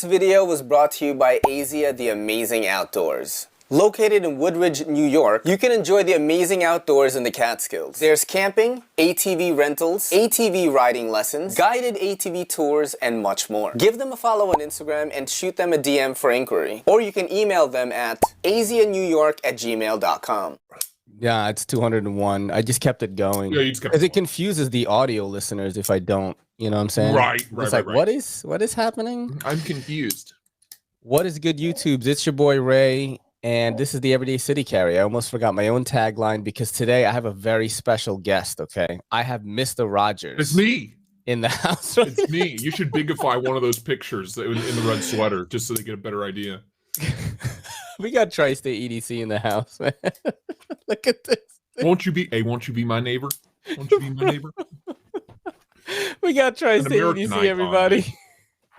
video was brought to you by Asia the Amazing Outdoors. Located in Woodridge, New York, you can enjoy the amazing outdoors in the Catskills. There's camping, ATV rentals, ATV riding lessons, guided ATV tours, and much more. Give them a follow on Instagram and shoot them a DM for inquiry. Or you can email them at asianewyork@gmail.com. Yeah, it's 201. I just kept it going. Yeah, you just kept because it it confuses the audio listeners if I don't. You know what I'm saying? Right. It's like, what is happening? I'm confused. What is good, YouTubes? It's your boy Ray, and this is the Everyday City Carry. I almost forgot my own tagline because today I have a very special guest. Okay, I have Mr. Rogers. It's me in the house. It's me. You should bigify one of those pictures in the red sweater just so they get a better idea. We got Tri-State EDC in the house, man. Look at this. Won't you be my neighbor? Won't you be my neighbor? We got Tri-State EDC, icon, everybody. Man.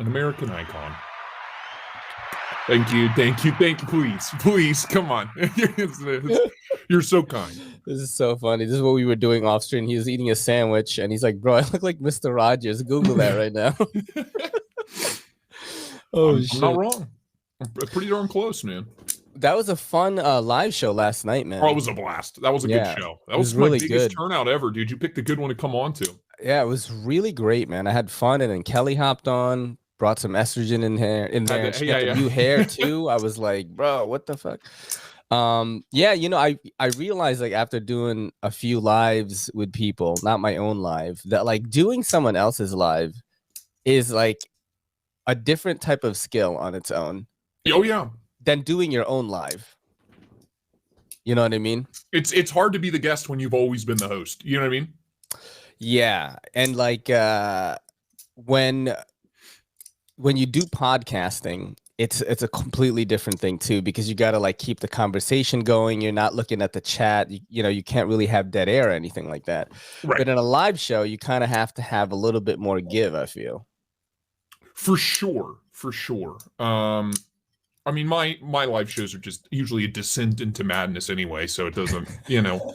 An American icon. Thank you. Please, come on. You're so kind. This is so funny. This is what we were doing off stream. He was eating a sandwich, and he's like, "Bro, I look like Mr. Rogers." Google that right now. I'm not wrong. I'm pretty darn close, man. That was a fun live show last night, man. Oh, it was a blast. That was a good show. That was really my biggest good turnout ever, dude. You picked a good one to come on to. Yeah, it was really great, man. I had fun, and then Kelly hopped on, brought some estrogen in there. She got the new hair too. I was like, bro, what the fuck? Yeah, you know, I realized like after doing a few lives with people, not my own live, that like doing someone else's live is like a different type of skill on its own. Oh yeah. Than doing your own live. You know what I mean? It's hard to be the guest when you've always been the host. You know what I mean? Yeah, and like when you do podcasting, it's a completely different thing too, because you got to like keep the conversation going. You're not looking at the chat. You know, you can't really have dead air or anything like that. Right. But in a live show, you kind of have to have a little bit more give, I feel. For sure. I mean, my live shows are just usually a descent into madness anyway, so it doesn't, you know,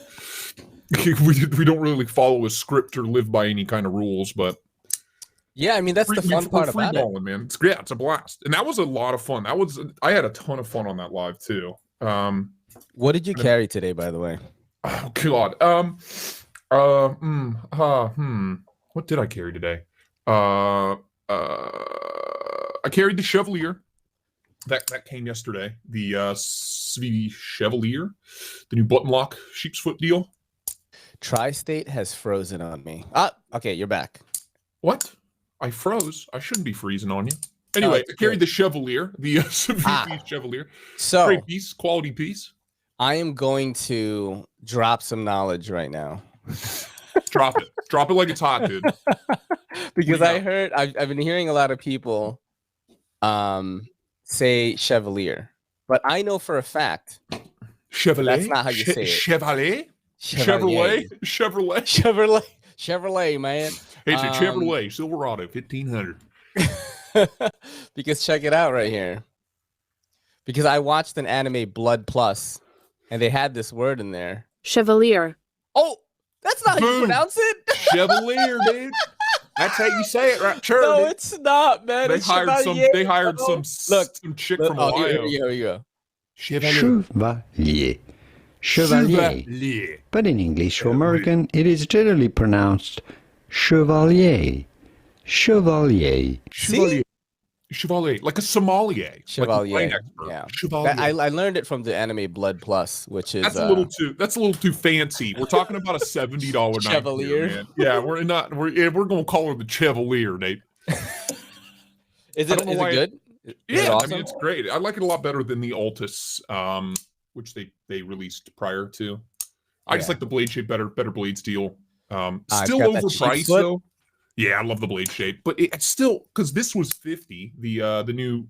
we don't really follow a script or live by any kind of rules, but yeah, I mean, that's the fun part about it, man. It's a blast, and that was a lot of fun. I had a ton of fun on that live too. What did you carry today, by the way? Oh God, what did I carry today? I carried the Chevalier. That came yesterday. The CBD Chevalier, the new button lock sheep's foot deal. Tri-State has frozen on me. Okay, you're back. What? I froze. I shouldn't be freezing on you. Anyway, I carried the Chevalier, the CBD Chevalier. So great piece, quality piece. I am going to drop some knowledge right now. Drop it like it's hot, dude. Because I've been hearing a lot of people say Chevalier, but I know for a fact Chevalier. That's not how you say it. Chevalier, man. Hey, it's a Chevrolet Silverado 1500. Because check it out right here. Because I watched an anime, Blood Plus, and they had this word in there. Chevalier. Oh, that's not how you pronounce it. Chevalier, dude. That's how you say it, right? Sure. No, it's not, man. They hired some chick from Ohio. Here we go. Chevalier. But in English or American, it is generally pronounced Chevalier. Chevalier, like a sommelier. Chevalier. Like yeah. Chevalier. I learned it from the anime Blood Plus, which is that's a little too fancy. We're talking about a $70 Chevalier. Here, man. Yeah, we're gonna call her the Chevalier, Nate. Is it good? Yeah, awesome? I mean it's great. I like it a lot better than the Altus, which they released prior to. I just like the blade shape better blade steel. Still overpriced though. Yeah, I love the blade shape, but it's still because this was $50. The new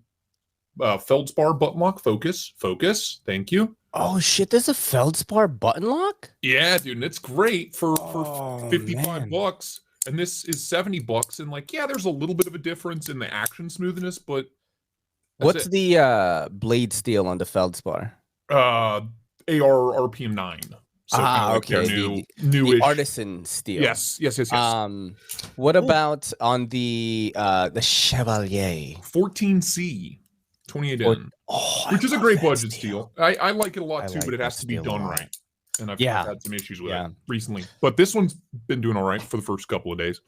Feldspar button lock focus. Thank you. Oh shit, there's a Feldspar button lock? Yeah, dude, and it's great for $55. And this is $70. And like, yeah, there's a little bit of a difference in the action smoothness, but what's the blade steel on the Feldspar? AR RPM 9. So kind of like okay. their The newish artisan steel. Yes. What about on the Chevalier 14C 28N, which is a great budget steel. I like it a lot too, but it has to be done right. And I've had some issues with it recently. But this one's been doing all right for the first couple of days.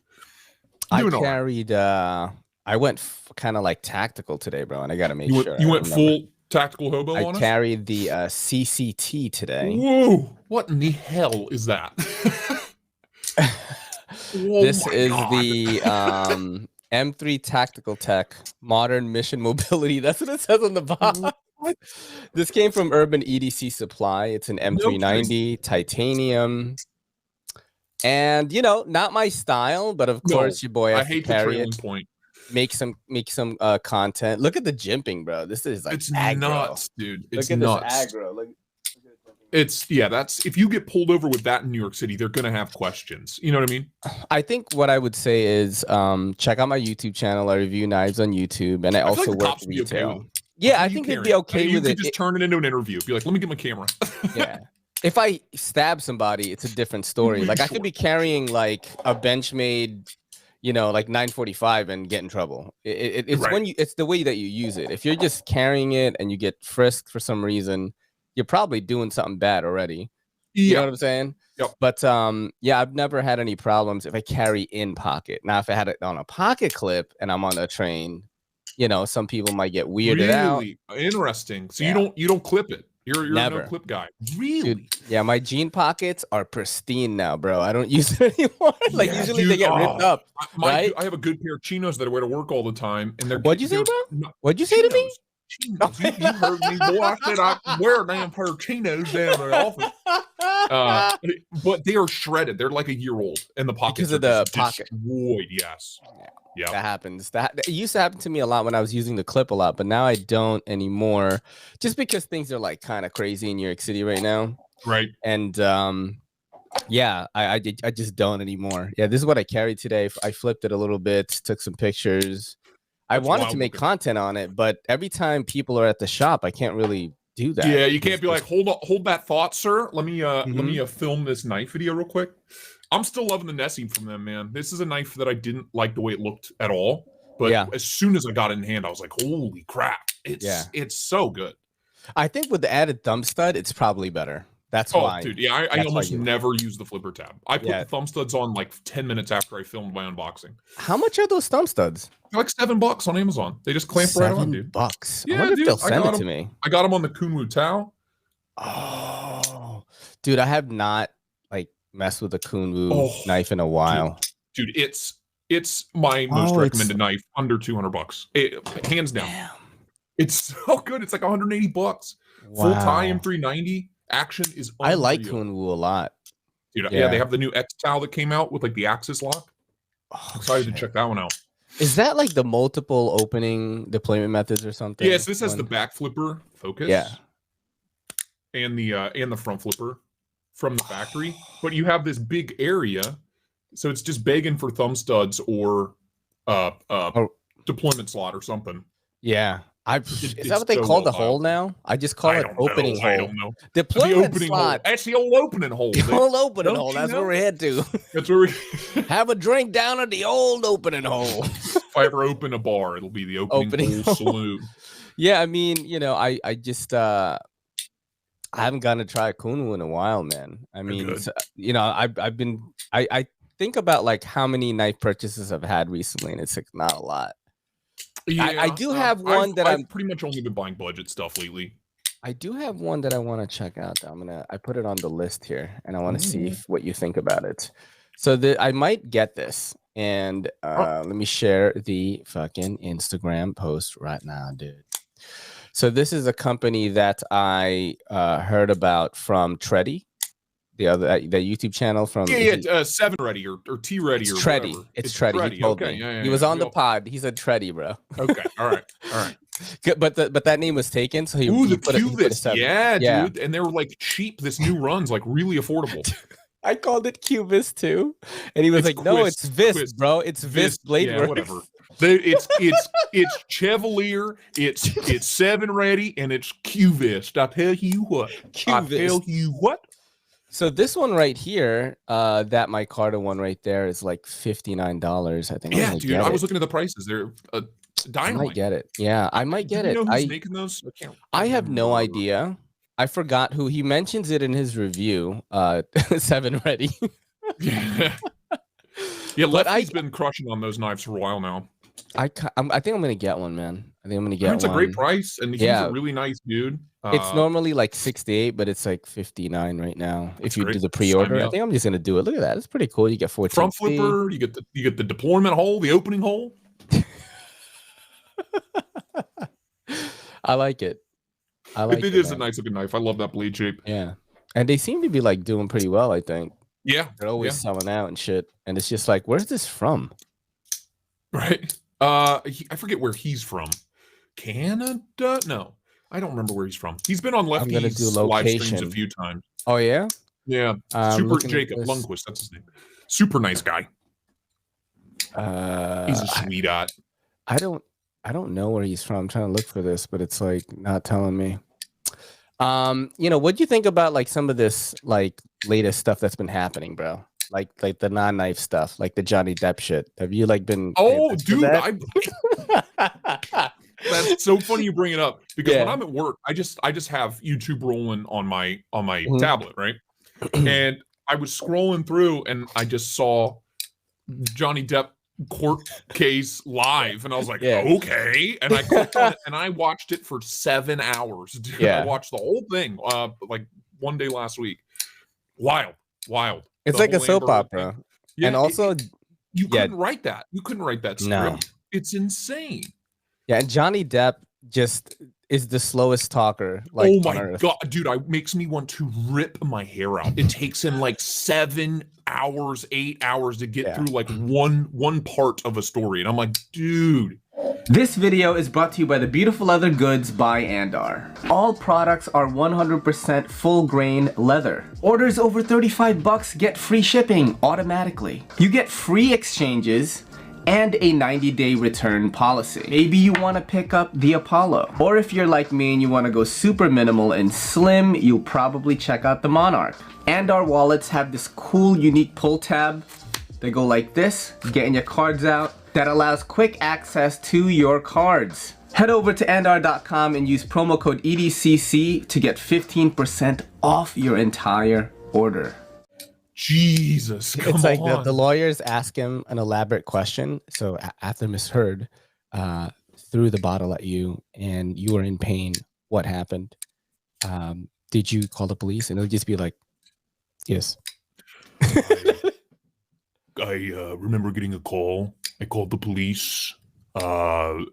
I carried. I went kind of like tactical today, bro, and I gotta make sure. You went full tactical hobo on us? I carried the CCT today. Whoa! What in the hell is that? This is the M3 Tactical Tech Modern Mission Mobility. That's what it says on the box. This came from Urban EDC Supply. It's an M390 titanium. And not my style, but of course your boy has to carry it. Point. Make some content. Look at the jimping, bro. This is like aggro. Nuts, dude. It's Look at nuts. this aggro. That's if you get pulled over with that in New York City, they're gonna have questions. You know what I mean? I think what I would say is check out my YouTube channel. I review knives on YouTube, and I also work retail. Okay, yeah, I think they'd be okay with it. You could just turn it into an interview. Be like, let me get my camera. Yeah. If I stab somebody, it's a different story. Like I could be carrying like a Benchmade, like 945 and get in trouble. It's when it's the way that you use it. If you're just carrying it and you get frisked for some reason, you're probably doing something bad already. You know what I'm saying? Yep. But I've never had any problems if I carry in pocket. Now, if I had it on a pocket clip and I'm on a train, some people might get weirded out. Really interesting. So you don't clip it. You're a no clip guy. Really? Dude, yeah, my jean pockets are pristine now, bro. I don't use it anymore. Usually they get ripped up. I have a good pair of chinos that I wear to work all the time. And What'd you say, bro? What'd you say to me? Chinos. You heard me, boy. I said I wear a damn pair of chinos down there often. But they are shredded. They're like a year old, and the pockets because of the pocket. Destroyed. Yes. Yeah, that happens. That it used to happen to me a lot when I was using the clip a lot, but now I don't anymore. Just because things are like kind of crazy in New York City right now. Right. And I just don't anymore. Yeah, this is what I carried today. I flipped it a little bit, took some pictures. I wanted to make content on it, but every time people are at the shop, I can't really do that. Yeah, you can't be like, hold that thought, sir. Let me film this knife video real quick. I'm still loving the Nessie from them, man. This is a knife that I didn't like the way it looked at all, but as soon as I got it in hand, I was like, holy crap! It's so good. I think with the added thumb stud, it's probably better. That's why. Dude, yeah, I almost never use the flipper tab. I put the thumb studs on like 10 minutes after I filmed my unboxing. How much are those thumb studs? They're like $7 on Amazon. They just clamp right on, dude. $7. Yeah, I wonder if they'll send it to me. I got them on the Kunwu Tao. Oh, dude, I have not messed with a Kunwu knife in a while. Dude, it's my most recommended knife under $200. Hands down. Damn. It's so good. It's like $180. Wow. Full tie M390 action is unreal. I like Kunwu a lot. Dude, yeah, they have the new X Towel that came out with like the axis lock. I'm excited to check that one out. Is that like the multiple opening deployment methods or something? Yes, this has the back flipper focus. Yeah. And the front flipper from the factory, but you have this big area, so it's just begging for thumb studs or deployment slot or something. Yeah, is that what they call the hole now? I just call it opening hole. I don't know. Deployment slot. That's the old opening hole. The old opening hole. That's where we head to. That's where we have a drink down at the old opening hole. If I ever open a bar, it'll be the opening hole saloon. Yeah, I mean, I just I haven't gotten to try a Kunwu in a while, man. I mean, I think about like how many knife purchases I've had recently, and it's like not a lot. Yeah, I do have one I've pretty much only been buying budget stuff lately. I do have one that I want to check out. I put it on the list here, and I want to see what you think about it. So I might get this, and let me share the fucking Instagram post right now, dude. So this is a company that I heard about from Treddy, the YouTube channel from 7 Ready or T Ready or Treddy. Whatever. It's Treddy. He told me. He was on the pod. He said Treddy, bro. Okay, all right. But that name was taken, so he put it 7. Yeah, dude, and they were like cheap. This new run's like really affordable. I called it Cubist too, and he was like, "No, it's Vis, bro. It's Vis Blade Works." Whatever. It's Chevalier, it's 7 Ready, and it's Cubist. I tell you what. So this one right here, that micarta one right there is like $59. I think. Yeah, dude. I was looking at the prices. They're I might dynamite. get it. Yeah, I might get Do you it. know who's making those? I have no idea. I forgot who. He mentions it in his review. 7 Ready. Yeah. Yeah, Lefty's been crushing on those knives for a while now. I think I'm gonna get one, man. I think I'm gonna get one. It's a great price, and he's a really nice dude. It's normally like 68, but it's like 59 right now. If you great. do the pre-order, I think I'm just gonna do it. Look at that. It's pretty cool. You get 14 front flipper. You get the deployment hole, the opening hole. I like it. It is a nice looking knife. I love that blade shape. Yeah, and they seem to be like doing pretty well. I think. Yeah, they're always selling out and shit. And it's just like, where's this from? Right. I forget where he's from. Canada? No, I don't remember where he's from. He's been on Lefty's live streams a few times. Oh yeah. Yeah. Super Jacob Lundquist. That's his name. Super nice guy. He's a sweetheart. I don't know where he's from. I'm trying to look for this, but it's like not telling me. What'd you think about like some of this like latest stuff that's been happening, bro? Like the non-knife stuff, like the Johnny Depp shit. Have you like been? Oh, dude, that's so funny you bring it up because when I'm at work, I just have YouTube rolling on my tablet, right? And I was scrolling through and I just saw Johnny Depp court case live, and I was like, okay. And I clicked on it and I watched it for 7 hours. Dude, I watched the whole thing like one day last week. Wild. It's like a soap opera. Yeah, and also you couldn't write that. You couldn't write that script. No. It's insane. Yeah, and Johnny Depp just is the slowest talker. Like, oh my god, dude! It makes me want to rip my hair out. It takes him like 7 hours, 8 hours to get through like one part of a story, and I'm like, dude. This video is brought to you by the Beautiful Leather Goods by Andar. All products are 100% full grain leather. Orders over $35 get free shipping automatically. You get free exchanges and a 90-day return policy. Maybe you want to pick up the Apollo. Or if you're like me and you want to go super minimal and slim, you'll probably check out the Monarch. Andar wallets have this cool unique pull tab. They go like this, getting your cards out. That allows quick access to your cards. Head over to andar.com and use promo code EDCC to get 15% off your entire order. Jesus, come it's like on. The lawyers ask him an elaborate question. So after misheard, threw the bottle at you and you were in pain. What happened? Did you call the police? And it'll just be like, yes. I remember getting a call. I called the police. And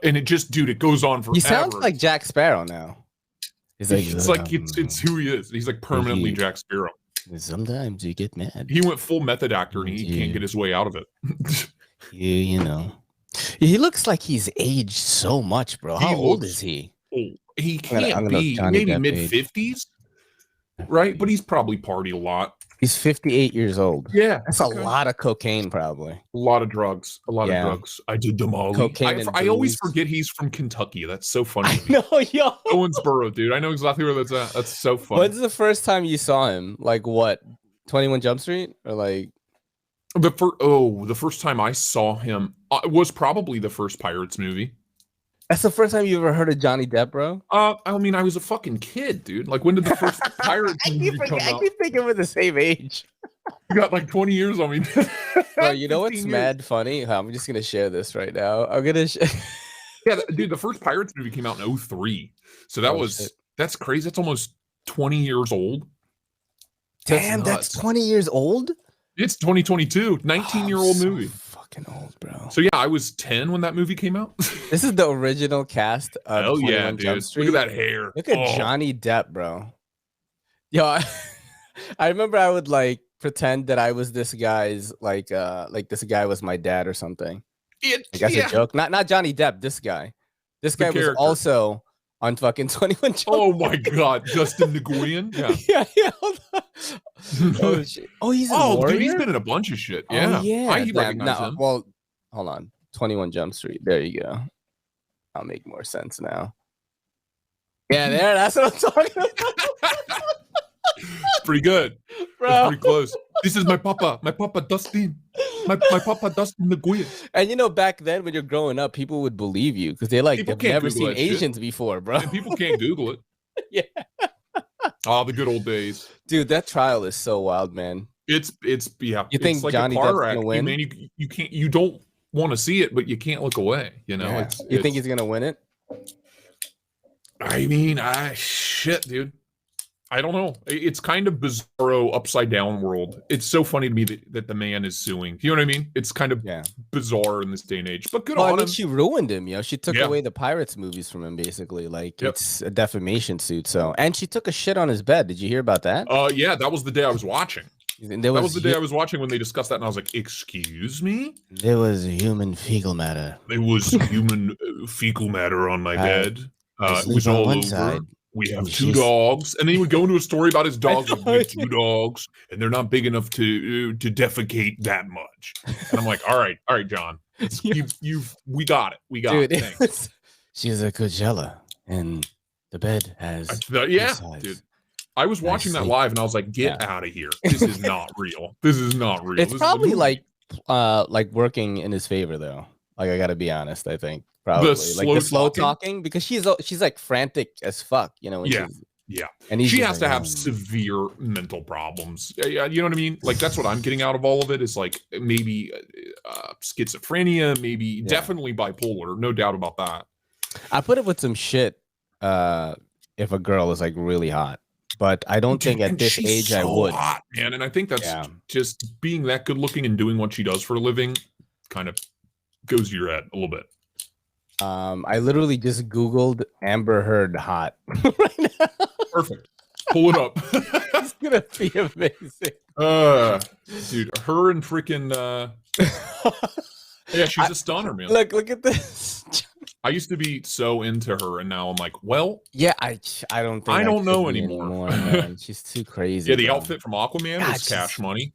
it just, dude, it goes on forever. He sounds like Jack Sparrow now. It's who he is. He's like permanently Jack Sparrow. Sometimes you get mad. He went full method actor and he can't get his way out of it. He looks like he's aged so much, bro. How old is he? He can't be maybe mid-50s, right? But he's probably partied a lot. He's 58 years old. Yeah. That's a lot of cocaine, probably. A lot of drugs. Of drugs. I did them all. Cocaine I always forget he's from Kentucky. That's so funny. No, yo. Owensboro, dude. I know exactly where that's at. That's so funny. When's the first time you saw him? Like what? 21 Jump Street? Or like... The first time I saw him was probably the first Pirates movie. That's the first time you ever heard of Johnny Depp, bro? I mean, I was a fucking kid, dude. Like, when did the first Pirates movie come out? I keep thinking we're the same age. You got like 20 years on me. Bro, you know what's mad funny? I'm just gonna share this right now. I'm gonna. Yeah, dude. The first Pirates movie came out in 2003, so that's crazy. That's almost 20 years old. Damn, that's 20 years old. It's 2022. 19-year-old movie. Fucking old, bro. So yeah, I was 10 when that movie came out. This is the original cast of 21 Jump Street. Look at that hair. Look at Johnny Depp, bro. Yo, I remember I would like pretend that I was this guy's like this guy was my dad or something. That's a joke. Not Johnny Depp. This guy. This guy was also on fucking 21 Jump. Oh my god, Justin Nguyen. Yeah. Oh, shit. He's a lawyer? Dude, he's been in a bunch of shit. Yeah, I recognize him. Well, hold on. 21 Jump Street. There you go. I'll make more sense now. Yeah, that's what I'm talking about. It's pretty good. Bro. It's pretty close. This is my papa Dustin. My papa Dustin the Guya. And you know, back then when you're growing up, people would believe you because they've never seen Asians before, bro. And people can't Google it. Yeah. Oh, the good old days. Dude, that trial is so wild, man. It's yeah. You think it's like Johnny a car Depp's wreck. gonna win? Man, you don't want to see it, but you can't look away. You know. Yeah. You think he's gonna win it? I mean, shit, dude. I don't know. It's kind of bizarro, upside down world. It's so funny to me that the man is suing. You know what I mean? It's kind of bizarre in this day and age. But good on him. She ruined him. You know, she took away the Pirates movies from him. Basically, like it's a defamation suit. So, and she took a shit on his bed. Did you hear about that? Yeah, that was the day I was watching. That was the day I was watching when they discussed that, and I was like, "Excuse me." There was human fecal matter. There was human fecal matter on my bed. It was all over. Side. We have 2 dogs, and then he would go into a story about his dogs. Like, we have 2 dogs, and they're not big enough to defecate that much. And I'm like, all right, John, we got it, Dude, she's a Coachella, and the bed has dude. I was watching that live, and I was like, get out of here. This is not real. This is not real. It's probably like working in his favor, though. Like I got to be honest, I think. Probably the slow talking because she's like frantic as fuck, you know. Yeah. And she has to have severe mental problems. Yeah, you know what I mean? Like that's what I'm getting out of all of it is like maybe schizophrenia, maybe definitely bipolar, no doubt about that. I put it with some shit if a girl is like really hot, but I don't think at this age I would. Hot, man, and I think that's just being that good looking and doing what she does for a living kind of goes to your head a little bit. I literally just Googled Amber Heard hot right now. Perfect. Pull it up. It's gonna be amazing. Dude, her and freaking yeah, she's a stunner, man. Look at this. I used to be so into her, and now I'm like, well, yeah, I don't think I don't know anymore. Man. She's too crazy. Yeah, the outfit from Aquaman was cash money.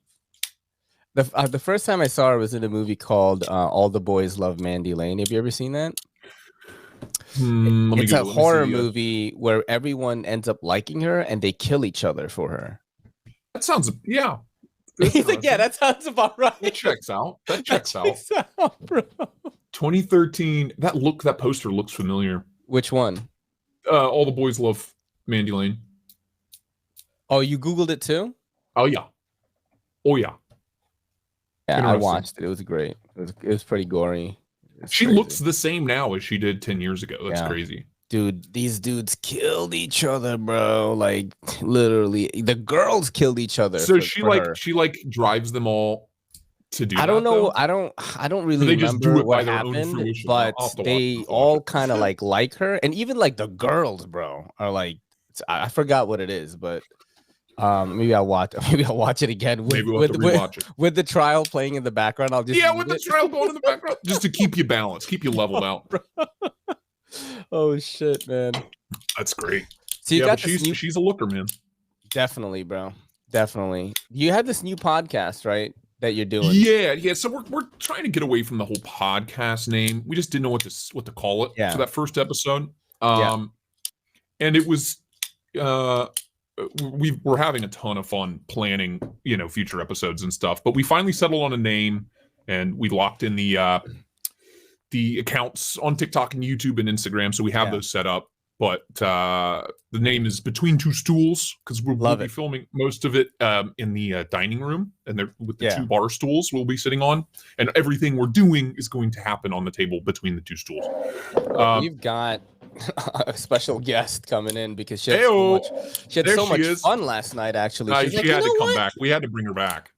The first time I saw her was in a movie called All the Boys Love Mandy Lane. Have you ever seen that? It's a horror movie where everyone ends up liking her and they kill each other for her. That sounds, yeah. He's like, yeah, that sounds about right. That checks out. That checks out, bro. 2013. That poster looks familiar. Which one? All the Boys Love Mandy Lane. Oh, you Googled it too? Oh yeah. Yeah, I watched it. It was great. It was pretty gory. She looks the same now as she did 10 years ago. That's crazy. Dude, these dudes killed each other, bro. Like literally, the girls killed each other. So she drives them all to do. I don't know. Though? I don't really remember what happened, but they all kind of like her, and even like the girls, bro, are like I forgot what it is, but maybe I'll watch it again with the trial playing in the background. I'll just with the trial going in the background just to keep you balanced, keep you leveled out. Oh shit, man, that's great. So you got she's a looker, man. Definitely, bro. Definitely. You had this new podcast, right? That you're doing. Yeah. So we're trying to get away from the whole podcast name. We just didn't know what to call it for that first episode. And it was we're having a ton of fun planning, future episodes and stuff. But we finally settled on a name, and we locked in the accounts on TikTok and YouTube and Instagram. So we have those set up. But the name is Between Two Stools because we'll be filming most of it in the dining room, and with the 2 bar stools we'll be sitting on, and everything we're doing is going to happen on the table between the 2 stools. We've got a special guest coming in because she had so much fun last night. Actually, she had to come back. We had to bring her back.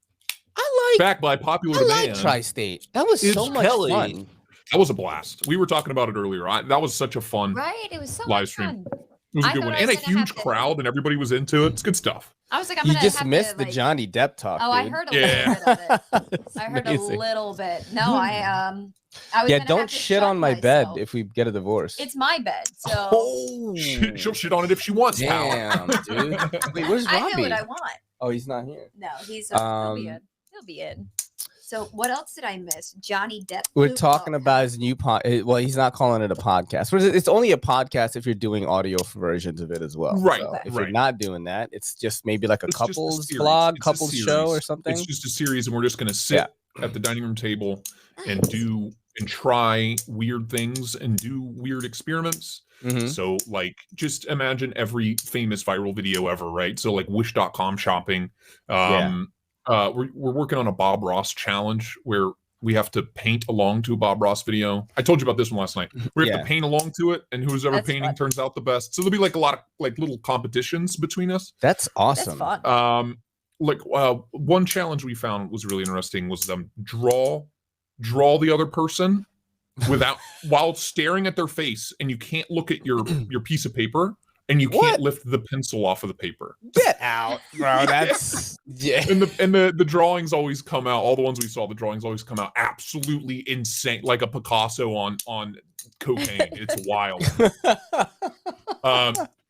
Back by popular demand. Tri-State. That was so much fun. That was a blast. We were talking about it earlier. That was such a fun It was so live stream. It was a good one. And a huge crowd, and everybody was into it. It's good stuff. I was like, you just missed the Johnny Depp talk. Oh, dude. I heard a little bit of it. I heard a little bit. No, I was don't shit on my bed if we get a divorce. It's my bed, so she'll shit on it if she wants. Damn, dude. Wait, where's Robbie? I know what I want. Oh, he's not here. No, he'll be in. He'll be in. So what else did I miss? Johnny Depp. We're talking about his new well, he's not calling it a podcast. It's only a podcast if you're doing audio versions of it as well. Right. So if right. you're not doing that, it's just maybe like a It's couples just a vlog, It's couples show or something. It's just a series, and we're just going to sit at the dining room table and try weird things and do weird experiments. So like, just imagine every famous viral video ever, right? So like wish.com shopping. We're working on a Bob Ross challenge where we have to paint along to a Bob Ross video. I told you about this one last night. We have to paint along to it, and who's ever painting turns out the best. So there'll be like a lot of like little competitions between us. That's awesome. That's fun. One challenge we found was really interesting was them draw the other person while staring at their face, and you can't look at your piece of paper, and you can't lift the pencil off of the paper. Get out, bro. That's And the drawings always come out. All the ones we saw, the drawings always come out absolutely insane, like a Picasso on cocaine. It's wild.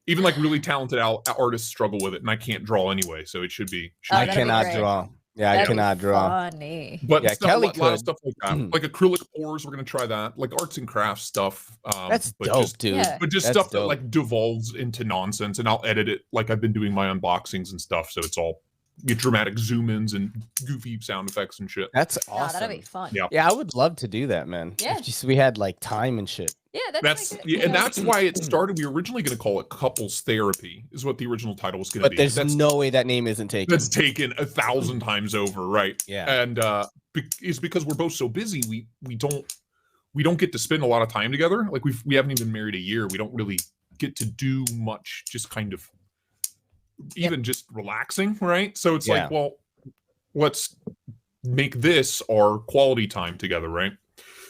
Even like really talented artists struggle with it, and I can't draw anyway, so it should be. I cannot draw. Yeah, I cannot draw. Funny. But Kelly a lot of stuff like that, like acrylic pours. We're gonna try that, like arts and crafts stuff. That's dope, dude. Yeah. But just stuff that like devolves into nonsense, and I'll edit it like I've been doing my unboxings and stuff. So it's all dramatic zoom-ins and goofy sound effects and shit. That's awesome. That'd be fun. Yeah, I would love to do that, man. Yeah. If just we had like time and shit. Yeah, and that's why it started. We were originally going to call it couples therapy, is what the original title was going to be. But there's no way that name isn't taken. That's taken 1,000 times over, right? Yeah. And it's because we're both so busy. We don't get to spend a lot of time together. Like we haven't even been married a year. We don't really get to do much. Just kind of even just relaxing, right? So it's like, well, let's make this our quality time together, right?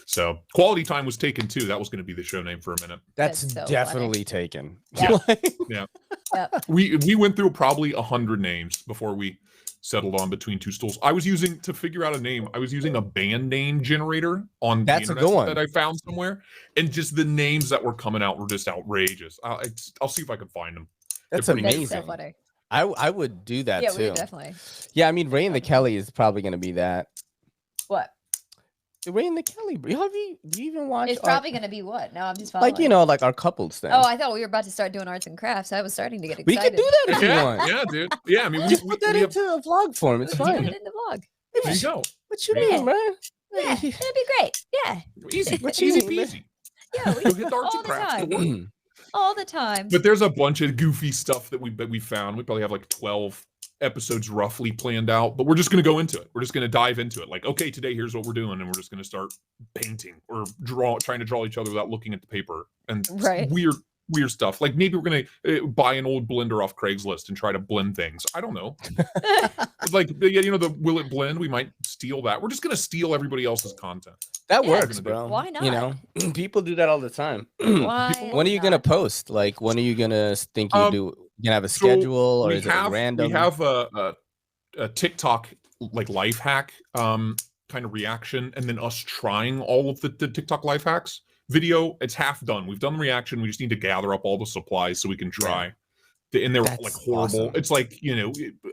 So quality time was taken too. That was going to be the show name for a minute. That's so definitely taken. Yeah. We went through probably 100 names before we settled on Between Two Stools. I was using to figure out a name. I was using a band name generator on the internet that I found somewhere, and just the names that were coming out were just outrageous. I'll see if I can find them. That's amazing. That's so funny. I would do that too. Yeah, we definitely. Yeah, I mean, Ray and the Kelly is probably going to be that. What? Ray and the Kelly. Do you even watch? It's probably going to be what? No, I'm just following. Like, like our couples thing. Oh, I thought we were about to start doing arts and crafts. I was starting to get excited. We could do that if you want. Yeah, dude. Yeah, I mean, just put that into a vlog form. It's fine. Put it in the vlog. There you go. What you mean, man? Yeah, it'd be great. Yeah. Easy. Easy peasy. Yeah, we get arts and crafts. All the time. But there's a bunch of goofy stuff that we found. We probably have like 12 episodes roughly planned out, but we're just going to go into it. We're just going to dive into it. Like, okay, today here's what we're doing, and we're just going to start painting or trying to draw each other without looking at the paper, and weird stuff. Like maybe we're going to buy an old blender off Craigslist and try to blend things. I don't know. Like, the will it blend? We might steal that. We're just going to steal everybody else's content. That works, bro. Why not? People do that all the time. Why when are you going to post? Like, when are you going to think you do? You can have a schedule, or is it random? We have a TikTok like life hack kind of reaction, and then us trying all of the TikTok life hacks video. It's half done. We've done the reaction. We just need to gather up all the supplies so we can try. And they're like horrible. Awesome. It's like,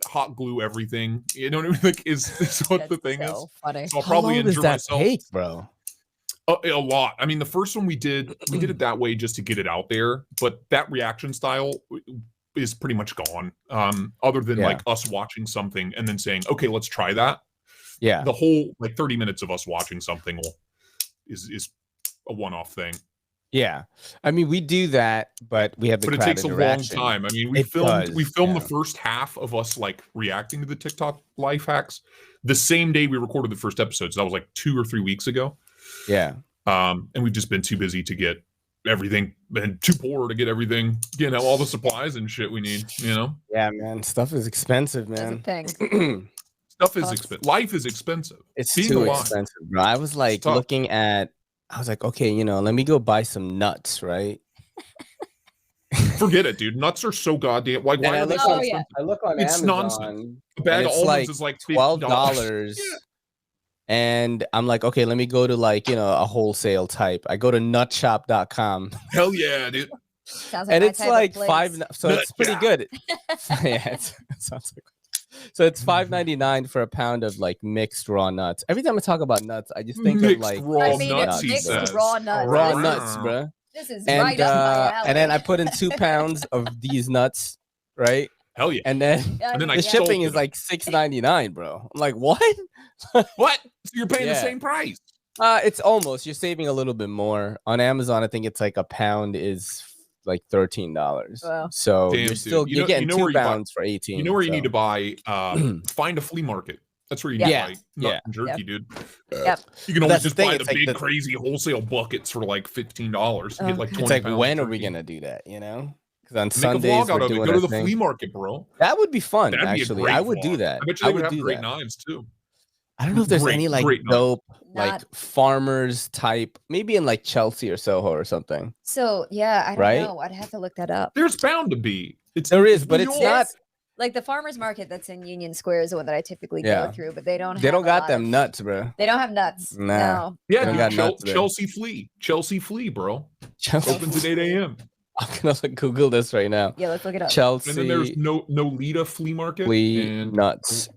hot glue everything. You know what I mean? Like is what the thing is. Funny. So I'll probably injure myself. Take, bro? A lot. I mean, the first one we did it that way just to get it out there. But that reaction style is pretty much gone. Other than like us watching something and then saying, okay, let's try that. Yeah. The whole like 30 minutes of us watching something is a one-off thing. Yeah. I mean, we do that, but we have the But it takes a long time. I mean, we filmed the first half of us like reacting to the TikTok life hacks the same day we recorded the first episode. So that was like 2 or 3 weeks ago. Yeah. And we've just been too busy to get everything and too poor to get everything, all the supplies and shit we need, Yeah, man. Stuff is expensive, man. Stuff is expensive. Life is expensive. It's too expensive, bro. I was like looking at, I was like, okay, let me go buy some nuts, right? Forget it, dude. Nuts are so goddamn. Like, why are they so expensive? I look on it's Amazon. Nonsense. A bag of almonds is like $12. And I'm like, okay, let me go to like, a wholesale type. I go to nutshop.com. Hell yeah, dude. Sounds like and it's like $5, so it's pretty good. Yeah, it sounds like. So it's $5.99 for a pound of like mixed raw nuts. Every time I talk about nuts, I just think Mixed of like raw I mean, nuts, it's he mixed says. raw nuts. raw This nuts, is- bruh. This is And right up my alley. and then I put in 2 pounds of these nuts, right? Hell yeah. And then And then I the shipping salted is like $6.99, bro. I'm like, what? What? So you're paying the Yeah. same price? It's almost. You're saving a little bit more on Amazon. I think it's like a pound is like $13. Wow. So Damn, you're dude. still You you're know- getting you know 2 where you buy- pounds for 18. You know where you so. need to buy? Find a flea market. That's where you need Yeah. to buy nut Yeah. and jerky, dude. Yep. You can always That's the just thing, buy the it's like big the- crazy wholesale buckets for like $15. You get like 20 It's like, pounds when of are we turkey. gonna do that? You know, because on Make a Sundays vlog out we're of it. doing Go our to the thing. flea market, bro. That would be fun. That'd be a Actually, great I would vlog. do that. I bet you I they would would have do great that. knives too. I don't know if there's Great- any like great knife. dope Not- like farmers type, maybe in like Chelsea or Soho or something. So yeah, I don't Right? know. I'd have to look that up. There's bound to be. There is, but New it's York. not. Like the farmers market that's in Union Square is the one that I typically Yeah. go through, but they don't. They have don't a got lot them of- nuts, bro. They don't have nuts. Nah. No. Yeah, They don't dude, got nuts there. Chelsea Flea. Chelsea Flea, bro. Chelsea. Opens at 8 a.m. I'm gonna Google this right now. Yeah, let's look it up. Chelsea And then there's Nolita Flea Market. flea and nuts.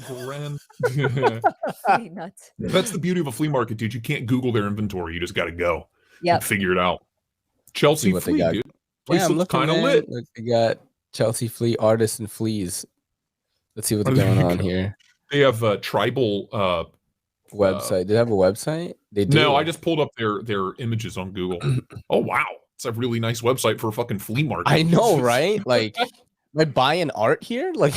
Grand- Flea nuts. That's the beauty of a flea market, dude. You can't Google their inventory. You just got to go Yep. and figure it out. Chelsea See what they Flea, got. dude. Place Yeah, I'm looks looking. kind of Man. lit. Look, they got Chelsea flea artists and fleas. Let's see what's What do going they on got? here. They have a tribal. Website. Do they have a website? They do. No, I just pulled up their images on Google. Oh wow, it's a really nice website for a fucking flea market. I know, right? Like, am I buying art here? Like,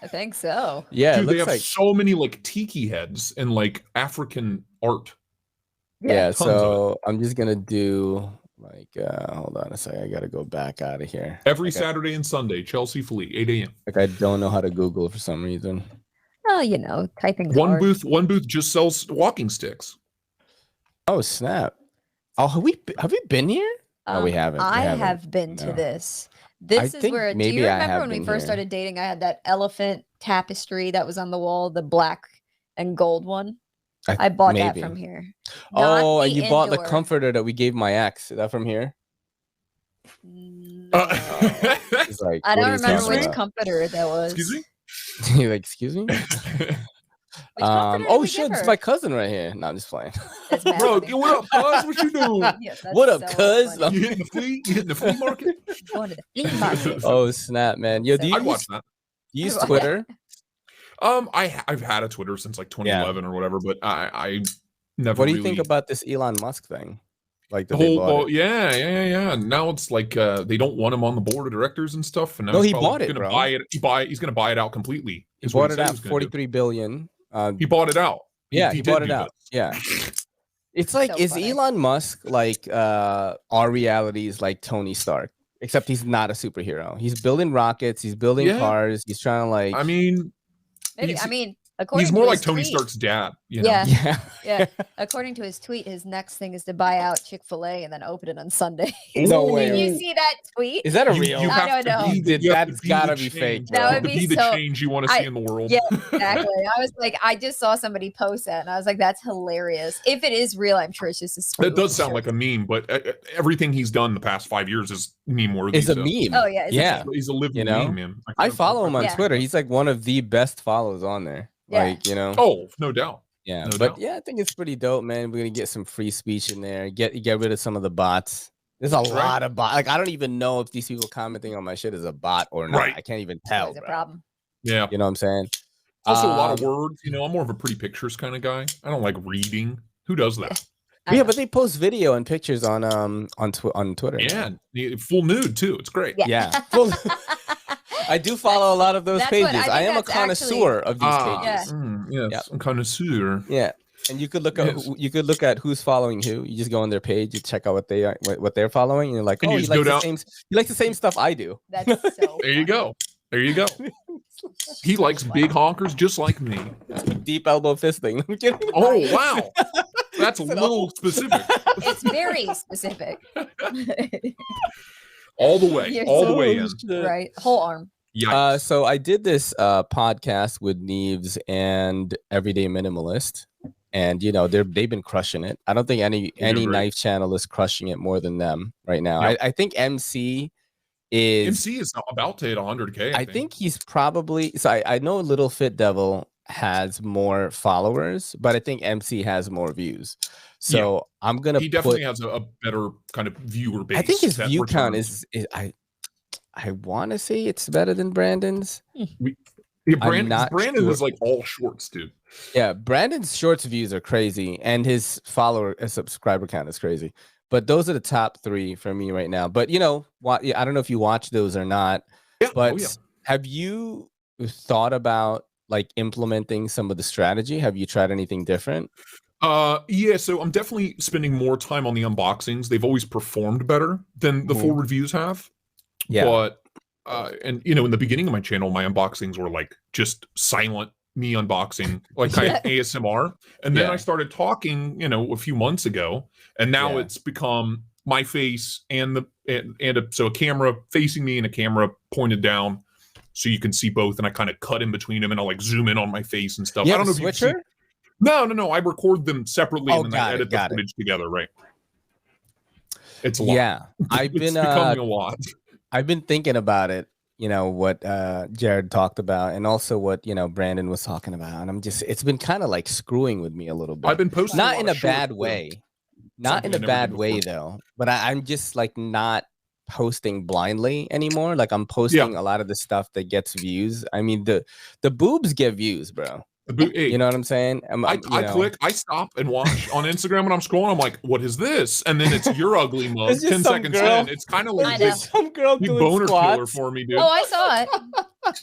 I think so. yeah, Dude, it they looks have like so many like tiki heads and like African art. yeah. tons of So I'm just gonna do like, hold on a second. I gotta go back out of here. Every Okay. Saturday and Sunday, Chelsea Flea, 8 a.m. Like, I don't know how to Google for some reason. Oh, you know, typing One hard. booth just sells walking sticks. Oh snap! Oh, have we been here? No, we haven't. We I haven't. have been to No. this. This is think where. Do maybe you I remember have when we been first here. started dating? I had that elephant tapestry that was on the wall, the black and gold one. I bought that maybe. from here. Not Oh, the and you bought the indoor. comforter that we gave my ex. Is that from here? No. He's like, I what don't are you remember talking which about? comforter that was. Excuse me? You're like, excuse me? Which comforter did Oh we shit, give it's her? my cousin right here. No, I'm just playing. That's mad Bro, funny. what up, cuz? What you doing? Yes, that's What up, so cuz? funny. You hitting the flea? You hitting the flea market? Going to the flea market. Oh snap, man. Yo, do you I'd watch that. use I'd watch Twitter? I've had a Twitter since like 2011 or whatever, but I never. What do you really... think about this Elon Musk thing? Like the that they whole? bought Well, it? yeah. Now it's like they don't want him on the board of directors and stuff. And now No, he's he probably bought it, gonna bro. buy it. He's going to buy it out completely. He is what bought it said he out was gonna do. 43 billion. He bought it out. Yeah, he did bought it do out. this. Yeah. It's like, So is funny. Elon Musk like our reality is like Tony Stark, except he's not a superhero. He's building rockets, he's building Yeah. cars, he's trying to like I mean, Maybe, He's- I mean, according he's more to like his Tony tweet, Stark's dad. You know? Yeah. yeah. Yeah, according to his tweet, his next thing is to buy out Chick-fil-A and then open it on Sunday. No Did way. you see that tweet? Is that a You- real? you I have don't to know. be the- Dude, you have to that's be gotta the be fake, change. bro. That You would have to be be the so- change you want to I- see in the world. Yeah, exactly. I was like, I just saw somebody post that, and I was like, that's hilarious. If it is real, I'm sure it's just a spoof. That does sound like a meme, but everything he's done the past 5 years is meme worthy. It's a so- meme. Oh yeah, it's a Yeah. meme. He's a living You know? meme, man. I follow him on Yeah. Twitter. He's like one of the best follows on there. Yeah. Like, you know. Oh, no doubt. Yeah, No but doubt. yeah, I think it's pretty dope, man. We're gonna get some free speech in there. Get rid of some of the bots. There's a That's right. lot of bots. Like, I don't even know if these people commenting on my shit is a bot or not. Right. I can't even tell. There's a bro. problem. Yeah. You know what I'm saying? Also, a lot of Um, words. You know, I'm more of a pretty pictures kind of guy. I don't like reading. Who does that? I Yeah, know. but they post video and pictures on Twitter. Yeah, full nude too. It's great. Yeah. Well, I do follow a lot of those That's what- I pages. think I am a that's actually- connoisseur of these Ah, pages. yes, Yep. I'm connoisseur. Yeah. And you could look at Yes. you could look at who's following who. You just go on their page, you check out what they are, what they're following, and you're like, And oh, you he just go likes down- he likes the same stuff I do. That's so. There you go. There you go. He likes big honkers just like me. Deep elbow fisting. I'm kidding. Oh wow, that's a little specific. It's very specific. All the way, You're all the so way in. Right, whole arm. Yeah. So I did this podcast with Neves and Everyday Minimalist, and you know they've been crushing it. I don't think any great. knife channel is crushing it more than them right now. Yep. I think MC is MC is about to hit 100K. I think he's probably so. I know Little Fit Devil has more followers, but I think MC has more views. So I'm gonna. He definitely has a better kind of viewer base. I think his view count is I want to say it's better than Brandon's. Brandon is like all shorts, dude. Yeah, Brandon's shorts views are crazy, and his subscriber count is crazy. But those are the top 3 for me right now. But I don't know if you watch those or not. Yeah. But have you thought about like implementing some of the strategy? Have you tried anything different? Yeah, so I'm definitely spending more time on the unboxings. They've always performed better than the full reviews have. Yeah. But and in the beginning of my channel, my unboxings were like just silent me unboxing, like kind of ASMR. And then I started talking, a few months ago, and now it's become my face and a camera facing me and a camera pointed down, so you can see both. And I kind of cut in between them, and I'll like zoom in on my face and stuff. I don't know if you see. No. I record them separately and then I edit the footage together. Right. It's a lot. Yeah, it's becoming a lot. I've been thinking about it. What Jared talked about, and also what Brandon was talking about, and it's been kind of like screwing with me a little bit. I've been posting not in a bad way, though. But I'm just like not posting blindly anymore. Like I'm posting a lot of the stuff that gets views. I mean, the boobs get views, bro. Hey, you know what I'm saying? I stop and watch on Instagram when I'm scrolling. I'm like, what is this? And then it's your ugly mug. 10 seconds in. It's kind of like this some girl doing boner squats. killer for me, dude. Oh, I saw it.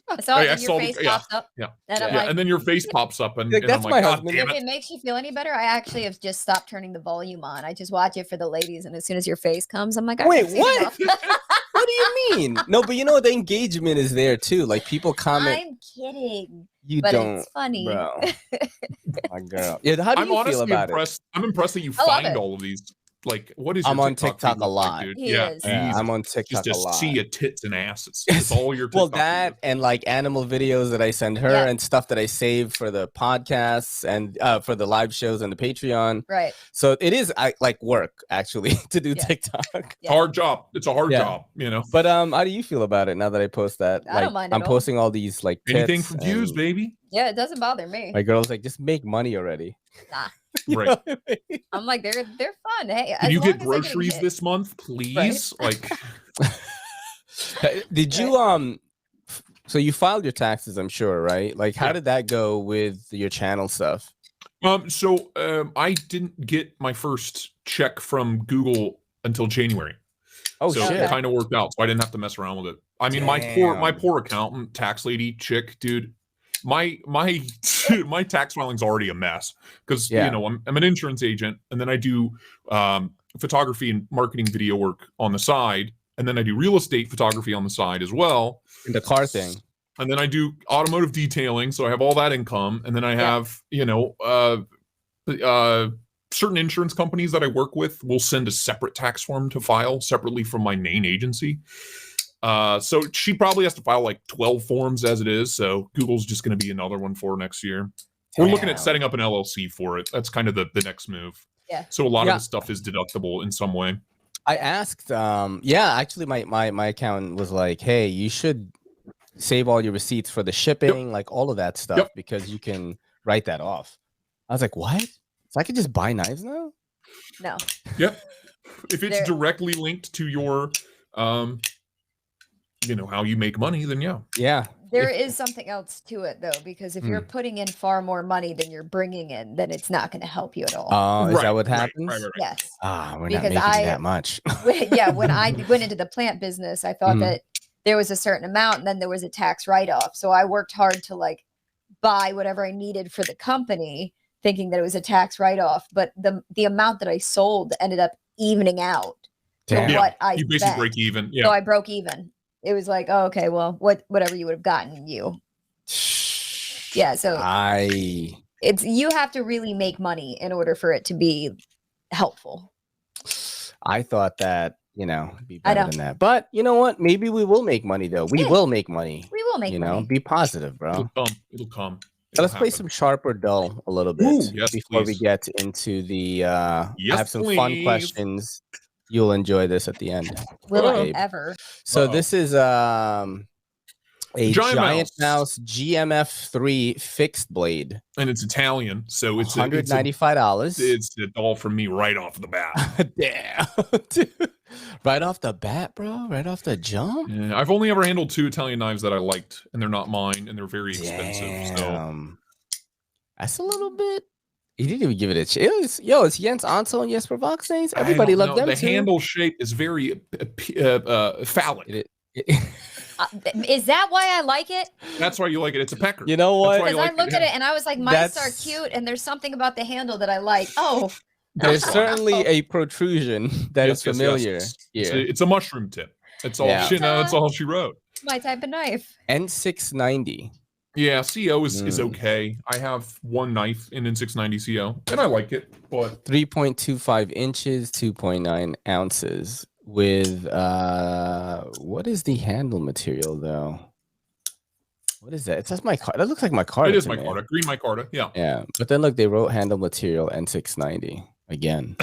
I saw it. And your face pops up. Yeah. And I'm like, and then your face pops up, and, that's I'm like, my God damn if it makes you feel any better, I actually have just stopped turning the volume on. I just watch it for the ladies, and as soon as your face comes, I'm like, wait, what? What do you mean? No, but the engagement is there too. Like people comment. I'm kidding. But it's funny, bro. My girl. Yeah, how do you feel about it? I'm impressed that you find all of these. Like, what is your I'm on TikTok a lot. Like, dude? I'm on TikTok just a lot. See your tits and ass. It's all your TikTok. Well, that and like animal videos that I send her and stuff that I save for the podcasts and for the live shows and the Patreon. Right. So it is like work actually to do TikTok. Yeah. Hard job. It's a hard job, But how do you feel about it now that I post that? I don't mind. I'm posting all these like anything for views, baby. Yeah, it doesn't bother me. My girl's like, just make money already. Nah. Right. I'm like, they're fun. Hey, can you get groceries this month, please? Right. Like, did you so you filed your taxes, I'm sure, right? Like, how did that go with your channel stuff? So I didn't get my first check from Google until January. Oh, so shit. It kind of worked out, so I didn't have to mess around with it. I mean, my poor accountant, tax lady chick, dude. My tax filing's already a mess because I'm an insurance agent, and then I do photography and marketing video work on the side, and then I do real estate photography on the side as well. And the car thing. And then I do automotive detailing, so I have all that income, and then I have certain insurance companies that I work with will send a separate tax form to file separately from my main agency. So she probably has to file like 12 forms as it is. So Google's just going to be another one for next year. We're looking at setting up an LLC for it. That's kind of the next move. Yeah. So a lot of the stuff is deductible in some way. I asked, actually my accountant was like, hey, you should save all your receipts for the shipping, like all of that stuff, because you can write that off. I was like, what? So I could just buy knives now? No. Yep. If it's directly linked to your how you make money, then yeah. There is something else to it though, because if you're putting in far more money than you're bringing in, then it's not going to help you at all. Oh, is that what happens? Right. Yes. We're not making that much. When I went into the plant business, I thought that there was a certain amount, and then there was a tax write-off. So I worked hard to like buy whatever I needed for the company, thinking that it was a tax write-off. But the amount that I sold ended up evening out to what I you basically break even. Yeah. So I broke even. It was like, oh, okay, well, whatever you would have gotten, you. Yeah, so you have to really make money in order for it to be helpful. I thought that, be better than that. But you know what? Maybe we will make money though. We will make money. We will make money. Be positive, bro. It'll come. Let's play some sharp or dull a little bit before we get into the I have some fun questions you'll enjoy this at the end. Will I Babe. ever? So this is a Giant Mouse GMF3 fixed blade. And it's Italian, so it's $195. It's all from me right off the bat. Damn. Dude. Right off the bat, bro? Right off the jump? Yeah, I've only ever handled 2 Italian knives that I liked, and they're not mine, and they're very expensive. So that's a little bit. He didn't even give it a chance. Yo, it's Jens Ansel and Jesper Voxnanes. Everybody loved them The too. handle shape is very phallic. Is that why I like it? That's why you like it. It's a pecker. You know what? Because I looked at it and I was like, mice are cute, and there's something about the handle that I like. Oh, there's certainly a protrusion that is familiar. Here. It's a mushroom tip. That's all. That's all she wrote. My type of knife. N690. Yeah, CO is okay. I have one knife in N690 CO, and I like it. But 3.25 inches, 2.9 ounces. With what is the handle material though? What is that? It says micarta. That looks like micarta. It is micarta, green micarta. Yeah. Yeah, but then look, they wrote handle material N690 again.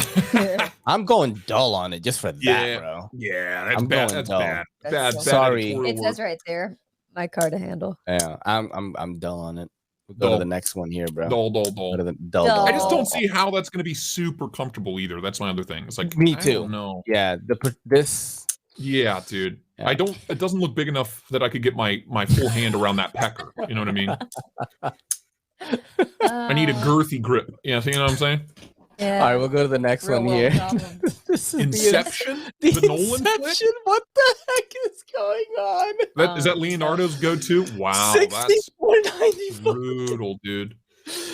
I'm going dull on it just for that, bro. Yeah, that's bad. That's bad. Bad. Sorry. It says right there, micarta handle. Yeah, I'm dull on it. We'll go to the next one here, bro. Dull. Dull. I just don't see how that's going to be super comfortable either. That's my other thing. It's like me too. I don't know. Yeah, this. Yeah, dude. Yeah. I don't. It doesn't look big enough that I could get my full hand around that pecker. You know what I mean? I need a girthy grip. Yeah, you know what I'm saying? Yeah. All right, we'll go to the next one here. This is Inception. The Nolan Inception. What the heck is going on? Is that Leonardo's go-to? Wow, that's brutal, dude.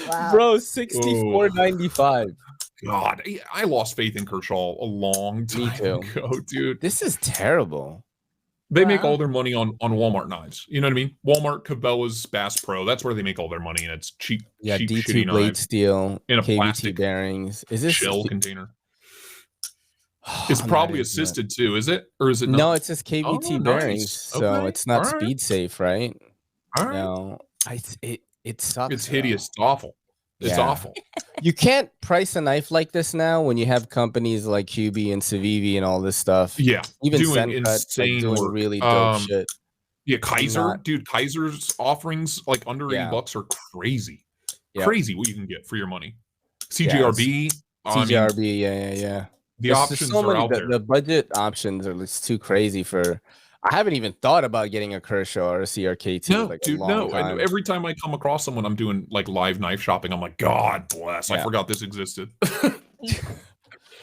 Wow. Bro, $64.95. God, I lost faith in Kershaw a long time ago, dude. This is terrible. They make all their money on Walmart knives. You know what I mean? Walmart, Cabela's, Bass Pro. That's where they make all their money, and it's cheap. Yeah, cheap, D2 blade steel in a KVT plastic bearings. Is this shell container? It's probably assisted too, is it? Or is it not? No, it says KVT bearings, so it's not speed safe, right? All right. No, it sucks. It's hideous. It's awful. It's awful. You can't price a knife like this now when you have companies like QB and Civivi and all this stuff. Yeah, even doing insane doing really dope shit. Yeah, Kaiser, dude. Kaiser's offerings like under $80 are crazy. Crazy what you can get for your money. CGRB. CGRB, yeah. The options are out there. The budget options are just too crazy for. I haven't even thought about getting a Kershaw or a CRKT. No, dude, no. And every time I come across someone, I'm doing like live knife shopping. I'm like, God bless. I forgot this existed.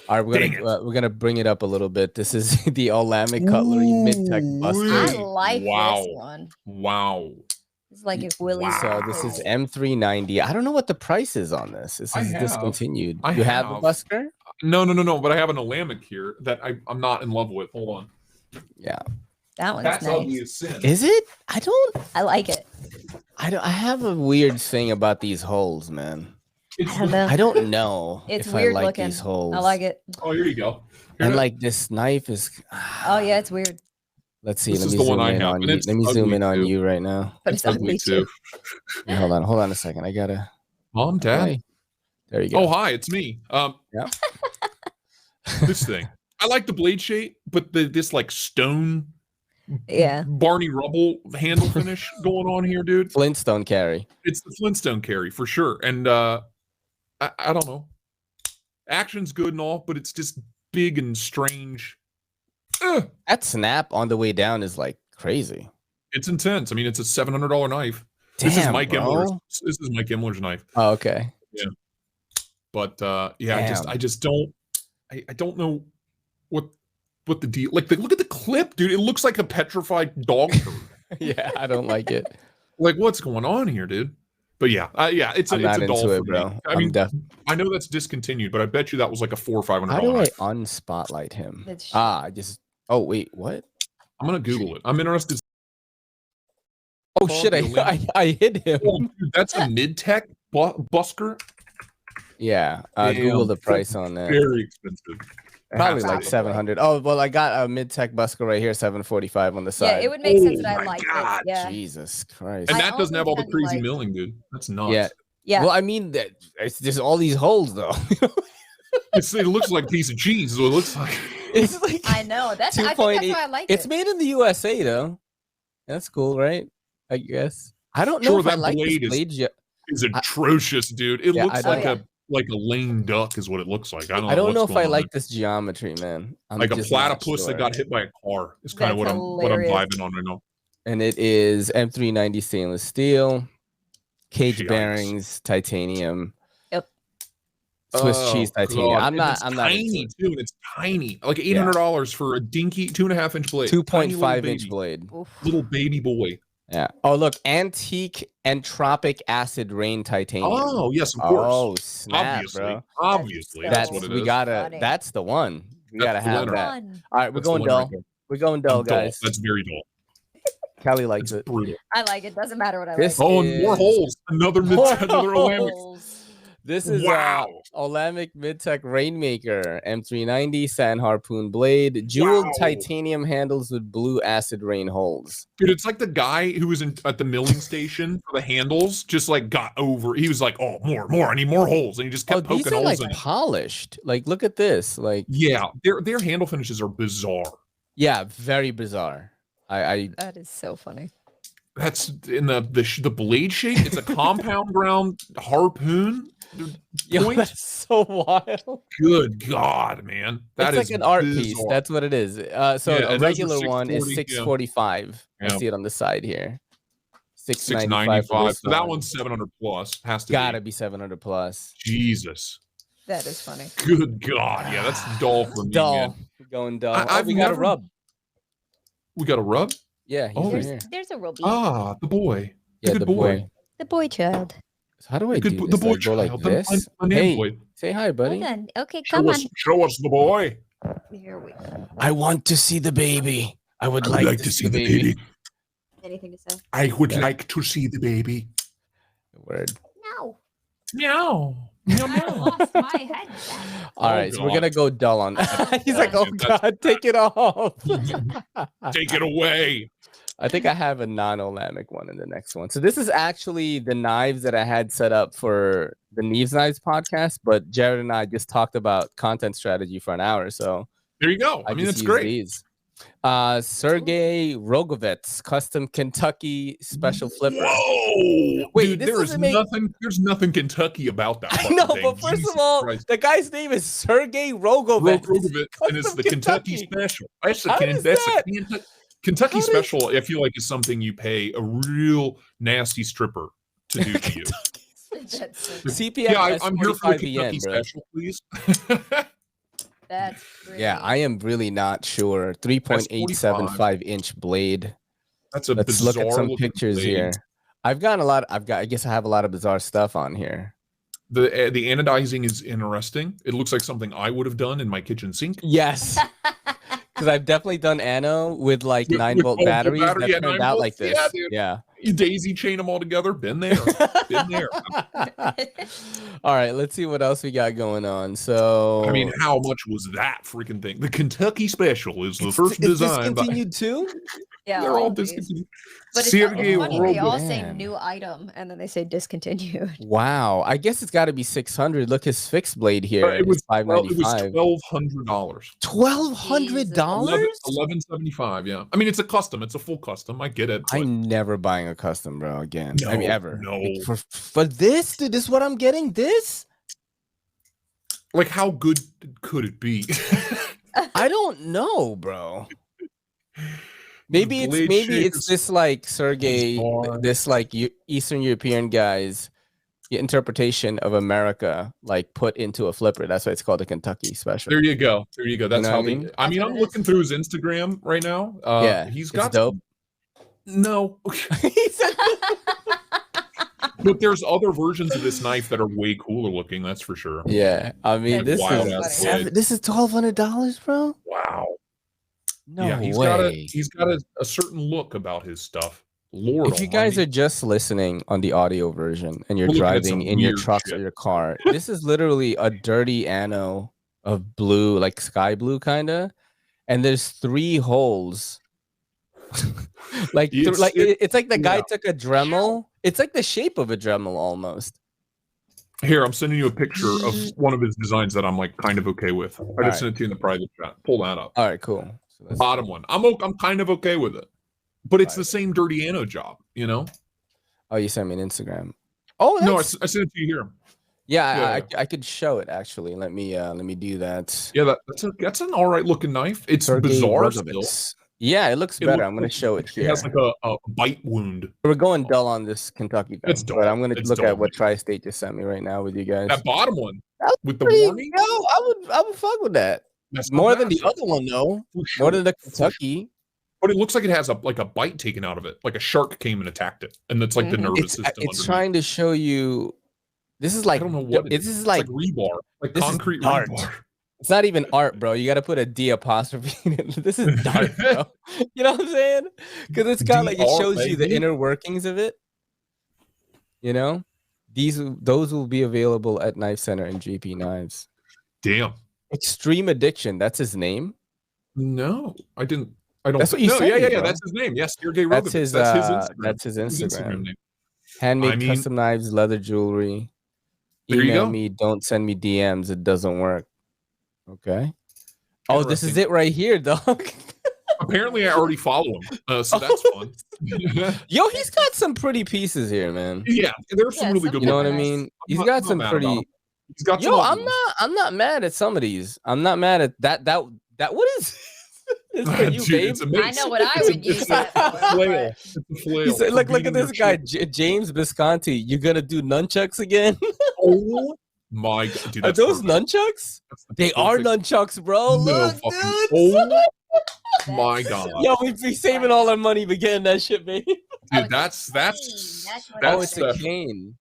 All right, we're gonna bring it up a little bit. This is the Olamic Cutlery Mid-Tech Buster. I like this one. Wow. It's like if Willie. So this is M390. I don't know what the price is on this. This is discontinued. You have a busker? No. But I have an Olamic here that I'm not in love with. Hold on. Yeah. That one's That's nice. ugly as sin. Is it? I like it. I have a weird thing about these holes, man. I don't know. It's if weird I like looking. these holes. I like it. Oh, here you go. And like this knife is. Oh yeah, it's weird. Let's see. This Let is me the zoom one I in have, on and you. it's Let me zoom in ugly on too. you right now. But it's ugly too. Yeah, hold on a second. I gotta. Mom, Dad. Hi. There you go. Oh, hi, it's me. Yeah. This thing. I like the blade shape, but this like stone. Yeah. Barney Rubble handle finish going on here, dude. Flintstone carry. It's the Flintstone carry for sure. And I don't know. Action's good and all, but it's just big and strange. That snap on the way down is like crazy. It's intense. I mean, it's a $700 knife. Damn, this is Mike bro. Imler's. This is Mike Imler's knife. Oh, okay. Yeah. But yeah, Damn. I just don't. I don't know what the deal. Like, look at the clip, dude. It looks like a petrified dog turd. Yeah, I don't like it. Like, what's going on here, dude? But yeah, it's a doll into for it, bro. me. I mean, I know that's discontinued, but I bet you that was like a $400 or $500. How do I unspotlight him? I just. Oh wait, what? I'm gonna Google it. I'm interested. Oh shit! I hit him. Oh, dude, that's a mid-tech busker. Yeah, Google the price on that. Very expensive. Probably like 700. Oh well, I got a mid-tech busker right here, 745 on the side. Yeah, it would make sense that I like it. Yeah. Jesus Christ! And that doesn't have all the crazy milling, dude. That's nuts. Yeah. Well, I mean, there's all these holes though. It looks like a piece of cheese. Is what it looks like. It's like I know. I think that's 2.8. why I like It's it. made in the USA though. That's cool, right? I guess. I don't know Sure, if I that like this blade blade yet. is atrocious, dude. It Yeah, looks I like don't- a lame duck is what it looks like. I I don't don't know know what's if I going on like this geometry, man. I'm like a just not platypus that sure. got hit by a car. Is kind of That's what I'm hilarious. vibing on right now. And it is M390 stainless steel, cage Yikes. bearings, titanium, Yep. Swiss cheese titanium. God. I'm not It's into tiny it. too, and it's tiny. Like $800 for a dinky 2.5-inch blade. 2.5-inch blade. Oof. Little baby boy. Yeah. Oh, look, antique entropic acid rain titanium. Oh, yes, of course. Oh, snap, Obviously. bro. Obviously. That's That's so what it we is. gotta. funny. That's the one. We That's gotta the have winner. that. Fun. All right, we're That's the going winner right dull. there. We're going dull, Dull. guys. That's very dull. Kelly likes It's it. brutal. I like it. Doesn't matter what I This like. Oh, and more is- holes. Another Olamic. Holes. This is Wow. Olamic Midtech Rainmaker M390 sand harpoon blade, jeweled Wow. titanium handles with blue acid rain holes. Dude, it's like the guy who was at the milling station for the handles just like got over. He was like, oh, more. I need more holes. And he just Oh, kept these poking are holes like in it. polished. Like, look at this. Like, Yeah, their handle finishes are bizarre. yeah, very bizarre. I That is so funny. That's in the blade shape. It's a compound ground harpoon. yo, Point? that's so wild. Good God, man. That It's is like an art bizarre. piece. That's what it is. So Yeah, a and those are regular one is 640, yeah. $645. I Yeah. see it on the side here. $695 for $695. this So that one. one's 700 plus. Has to Gotta be. be 700 plus. Jesus. That is funny. Good God. Yeah, that's dull for me, Dull. man. Going dull. I've We got a never- rub. We got a rub? Yeah, he's Oh, right here. There's a Roby. Ah, the boy. Yeah, good the boy. boy. The boy child. So how do I The do good this? the boy Like, go like child. this? My man Hey, boy. say hi, buddy. Hold on. Okay, come on. Show us the boy. Here we go. I want to see the baby. I would I would like to see the baby. Anything to say? I would like to see the baby. Word. No. Meow. Meow, I meow. lost my headset. All Oh, right, so we're God. gonna go dull on that. He's like, oh That's- God, take it off. Take it away. I think I have a non-Olamic one in the next one. So this is actually the knives that I had set up for the Neves Knives podcast, but Jared and I just talked about content strategy for an hour. So There you go. I mean, just that's used great. These. Sergey Rogovets, custom Kentucky special flipper. Whoa! Wait, Dude, this there is doesn't make- nothing. There's nothing Kentucky about that. I fucking know, thing. but first Jesus of all, Christ. the guy's name is Sergey Rogovets. Rogovets, and it's custom the Kentucky Kentucky. special. That's the How is that's that? a Kentucky How does- special. I feel like is something you pay a real nasty stripper to do to you. That's so, CPM Yeah, I'm here for the 45 Kentucky yen, bro. special, please. that's great. Yeah, I am really not sure. 3.875-inch blade. That's a Let's bizarre look at some looking pictures blade. here. I guess I have a lot of bizarre stuff on here. The anodizing is interesting. It looks like something I would have done in my kitchen sink. Yes. Because I've definitely done ano with like With 9-volt 12-volt batteries battery, that yeah, turned 9 out volts. like this. Yeah, dude. Yeah. You daisy chain them all together. Been there. Been there. All right, let's see what else we got going on. So I mean, how much was that freaking thing? The Kentucky special is the it's first design. But discontinued too? Yeah, they're all of these. discontinued. But it's Sergey funny. They all Rogovets. say Man. new item and then they say discontinued. Wow. I guess it's got to be 600. Look, his fixed blade here It was is $595. $1,200. $1,200? $1,175. Yeah, I mean it's a custom. It's a full custom. I get it. but- I'm never buying a custom, bro. Again, I mean, No, ever. no. Like, for this, dude, this is what I'm getting. This, Like, how good could it be? I don't know, bro. Maybe blade it's shape is this like Sergey, bizarre. this like Eastern European guy's interpretation of America, like put into a flipper. That's why it's called a Kentucky special. There you go. There you go. That's know how what I they. mean? I mean, That's what I'm it looking is. through his Instagram right now. Yeah, he's it's got dope. No, He said- but there's other versions of this knife that are way cooler looking. That's for sure. yeah, I mean, That's this wild is ass blade. this is $1,200, bro. Wow. No yeah, way. he's got a certain look about his stuff. Lord, If you guys are almighty. just listening on the audio version and you're We're looking at driving some in your weird trucks or shit. your car, this is literally a dirty ano of blue, like sky blue kind of, and there's 3 holes. Like It's- it's like the guy yeah. took a Dremel. It's like the shape of a Dremel almost. Here, I'm sending you a picture of one of his designs that I'm like kind of okay with. I just sent it to you in the private chat. Pull that up. All right, cool. So The bottom one. I'm kind of okay with it, but it's the same Dirty Anno job, you know. Oh, you sent me an Instagram. Oh, no, I sent it to you here. Yeah, I could show it actually. Let me do that. Yeah, that's an all right looking knife. It's bizarre still. Yeah, it looks better. I'm gonna show it here. It has like a bite wound. We're going dull on this Kentucky thing, but I'm gonna look at what Tri-State just sent me right now with you guys. That bottom one with the warning. No, I would fuck with that. That's more than the other one, though. More than the Kentucky. But it looks like it has a bite taken out of it, like a shark came and attacked it, and it's like the nervous system. It's trying to show you. This is like, I don't know what this is like rebar, like concrete rebar. It's not even art, bro. You got to put a D apostrophe in it. This is dark, bro. You know what I'm saying? Because it's got like, it shows you the inner workings of it. You know, those will be available at Knife Center and GP Knives. Damn. Extreme Addiction. That's his name. No, I don't. That's what you said. Yeah. That's his name. Yes, Sergey Rogovich. That's his Instagram name. Handmade custom knives, leather jewelry. Email me. Don't send me DMs. It doesn't work. Okay. Oh, this is it right here, dog. Apparently, I already follow him, so that's fun. Yo, he's got some pretty pieces here, man. Yeah, there's some really good. You know what I mean? He's got some pretty. He's got. Yo, I'm not mad at some of these. I'm not mad at that. What is? It's for you, babe. I know what I would use that for. It's a flail. Said, look at this guy, James Visconti. You gonna do nunchucks again? Oh my god, dude, are those nunchucks? They are nunchucks, bro. No, look, dude. Oh my god. Yo, we be saving all our money, but getting that shit, baby. Dude, that's it's a cane.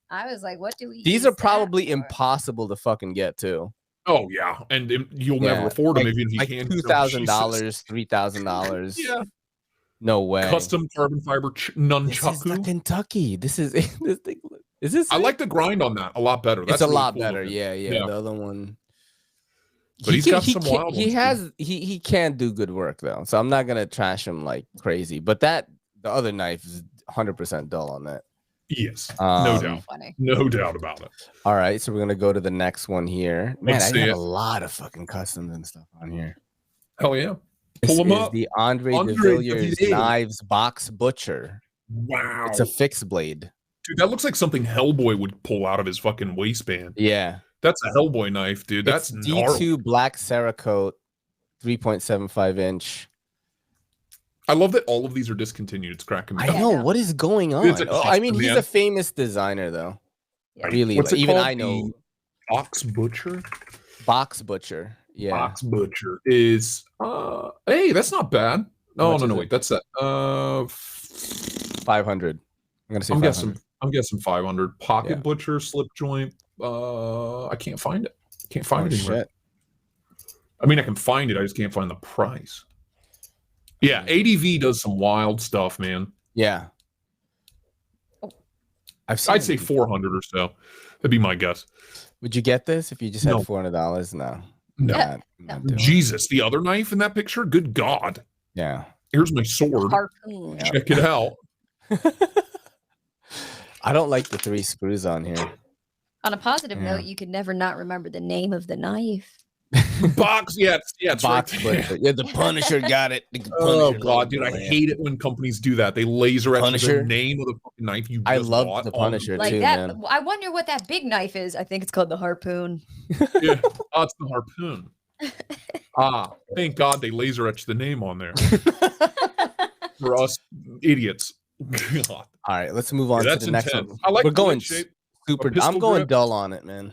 I was like, what do we? These are probably impossible to fucking get too. Oh yeah, and you'll never afford them even if you can. $2,000, $3,000. Yeah. No way. Custom carbon fiber nunchaku. This is the Kentucky. This is this thing. Is this? I like the grind on that a lot better. That's it's a really lot cool better. Yeah. The other one. But he's got some wild ones. He can do good work though, so I'm not gonna trash him like crazy. But the other knife is 100% dull on that. Yes, no doubt. No doubt about it. All right, so we're gonna go to the next one here. Man, I have a lot of fucking customs and stuff on here. Hell yeah. Pull them up. The Andre de Villiers Knives Box Butcher. Wow. It's a fixed blade. Dude, that looks like something Hellboy would pull out of his fucking waistband. Yeah. That's a Hellboy knife, dude. That's D2 black Cerakote, 3.75 inch. I love that all of these are discontinued. It's cracking me up. I know. What is going on? I mean, he's a famous designer, though. Yeah. Really. What's even I know. Box Butcher? Box Butcher. Yeah. Box Butcher is hey, that's not bad. No, wait. That's that. 500. I'm gonna say I'm guessing 500. Pocket Butcher, slip joint. I can't find it. Can't find it anywhere. Shit. I mean, I can find it. I just can't find the price. Yeah, ADV does some wild stuff, man. Yeah. I'd say 400 or so. That'd be my guess. Would you get this if you just had $400? No. Jesus, the other knife in that picture? Good God. Yeah. Here's my sword. Harpoon. Check it out. I don't like the 3 screws on here. On a positive note, you could never not remember the name of the knife. Box, it's Box right Butcher. Yeah, the Punisher got it. Oh god, dude, I hate it when companies do that. They laser etch the name of the fucking knife you just I love the Punisher like too, that. man. I wonder what that big knife is. I think it's called the Harpoon. Yeah, it's the Harpoon. Thank God they laser etched the name on there for us idiots. God. All right, let's move on to the next one. We're going super. I'm going dull on it, man.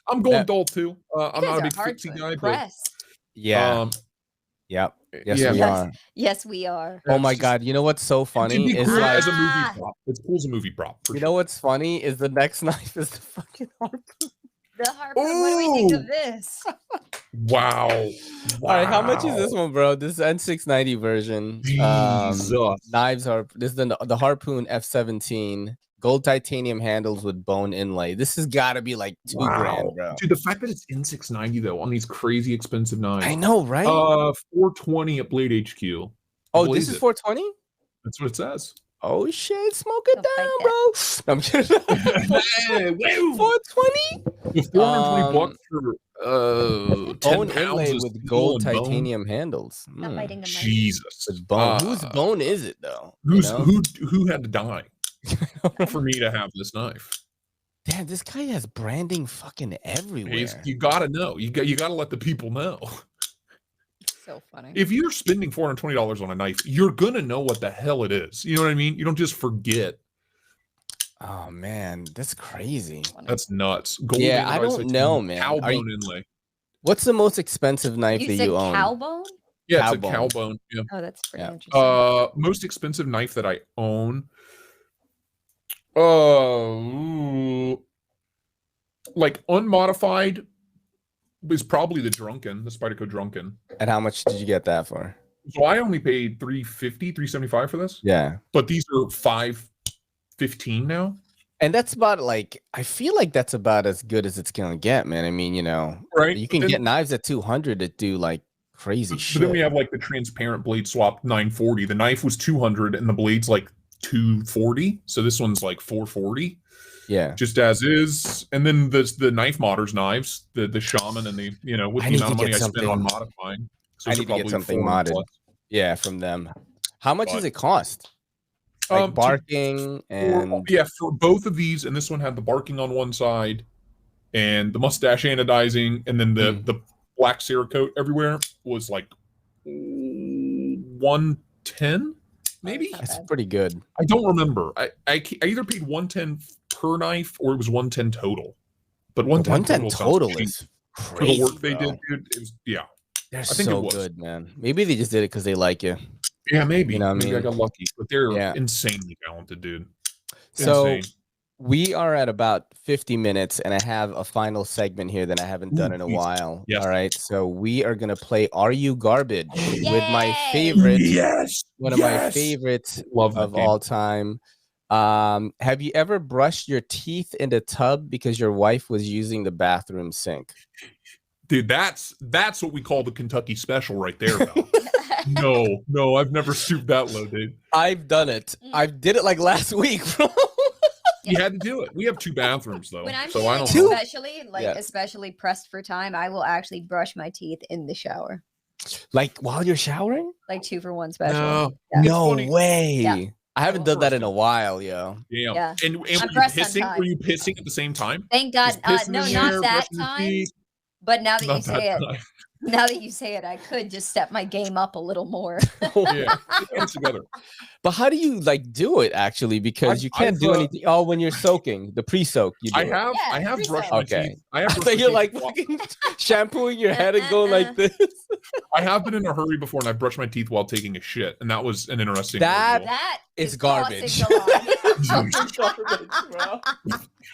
I'm going dull too. I'm not a big fixie guy, but yeah. Yep. Yes, we are. Yes, we are. Oh my god! You know what's so funny is cool like as a movie prop. It's cool as a movie prop. You know what's funny is the next knife is the fucking Harpoon. The Harpoon. What do we think of this? Wow. All right, how much is this one, bro? This is N690 version. Knives are this is the Harpoon F17. Gold titanium handles with bone inlay. This has got to be like $2,000, bro. Dude, the fact that it's N690 though on these crazy expensive knives. I know, right? 420 at Blade HQ. Oh, this is 420? That's what it says. Oh shit, smoke it Don't down, bro. I'm kidding. Hey, woo! 420? With 420 bucks for 10 Bone pounds inlay of with steel gold and bone. titanium handles. Not biting the mic. Jesus. With bone. Whose bone is it though? Who had to die for me to have this knife? Damn, this guy has branding fucking everywhere. You gotta know. You gotta let the people know. So funny. If you're spending $420 on a knife, you're gonna know what the hell it is. You know what I mean? You don't just forget. Oh man, that's crazy. That's nuts. Gold Yeah, I don't know, man. Cowbone inlay. What's the most expensive knife You that said you own? cowbone? Yeah, it's Cowbone. a cowbone. Yeah. Oh, that's pretty interesting. Most expensive knife that I own. Like unmodified is probably the Spyderco Drunken. And how much did you get that for? So I only paid $375 for this. Yeah. But these are $515 now. And that's about like, I feel like that's about as good as it's gonna get, man. I mean, you know, right? You can get knives at 200 that do like crazy shit. But then we have like the transparent blade swap 940. The knife was 200 and the blade's like 240. So this one's like 440. Yeah, just as is. And then the knife modders knives, the shaman, and the with the amount of money I spent on modifying. So I need to get something modded. Plus. Yeah, from them. How much does it cost? Like barking and for both of these, and this one had the barking on one side, and the mustache anodizing, and then the black Cerakote everywhere was like 110, maybe. That's pretty good. I don't remember. I either paid 110 per knife or it was 110 total. But 110 total is crazy for the work they did, dude. It was, they're so good, man. Maybe they just did it because they like you. Yeah, maybe. You know what maybe I mean? I got lucky, but they're insanely talented, dude. So we are at about 50 minutes, and I have a final segment here that I haven't done in a while. Yes. All right, so we are gonna play "Are You Garbage" with my favorite, one of my favorites of all time. Have you ever brushed your teeth in the tub because your wife was using the bathroom sink? Dude, that's what we call the Kentucky special right there, though. No, I've never stooped that low, dude. I've done it. I did it like last week, bro. You had to do it. We have 2 bathrooms though, when I'm so I don't especially pressed for time, I will actually brush my teeth in the shower. Like while you're showering? Like 2 for 1 special. No way. Yeah. I haven't done that in a while, yo. Yeah. And were you pissing? Were you pissing at the same time? Thank God. No, not that time. But now that you say it, now that you say it, I could just step my game up a little more. Yeah, it's together. But how do you like do it actually? Because you can't do anything. Oh, when you're soaking, the pre-soak. I have brushed my teeth. I thought you're like fucking shampooing your head and going like this. I have been in a hurry before, and I brushed my teeth while taking a shit, and that was an interesting. That is garbage. Garbage, bro.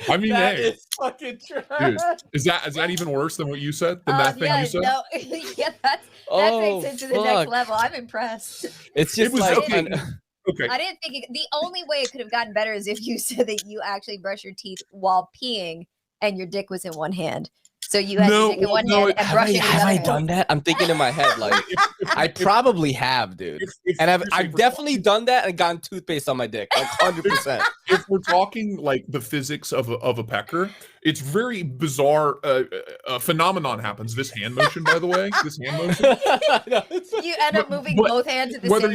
I mean, that is fucking trash. Dude, is that even worse than what you said? Than that thing you said? No, that takes it to the next level. I'm impressed. It's just okay. I didn't think the only way it could have gotten better is if you said that you actually brush your teeth while peeing and your dick was in one hand. So you had your dick in one hand and brush it in the other hand. Have I done that? I'm thinking in my head, like I probably have, dude. And I've definitely done that and gotten toothpaste on my dick, like 100%. If we're talking like the physics of a pecker, it's very bizarre. A phenomenon happens. This hand motion, by the way, you end up moving both hands at the same time.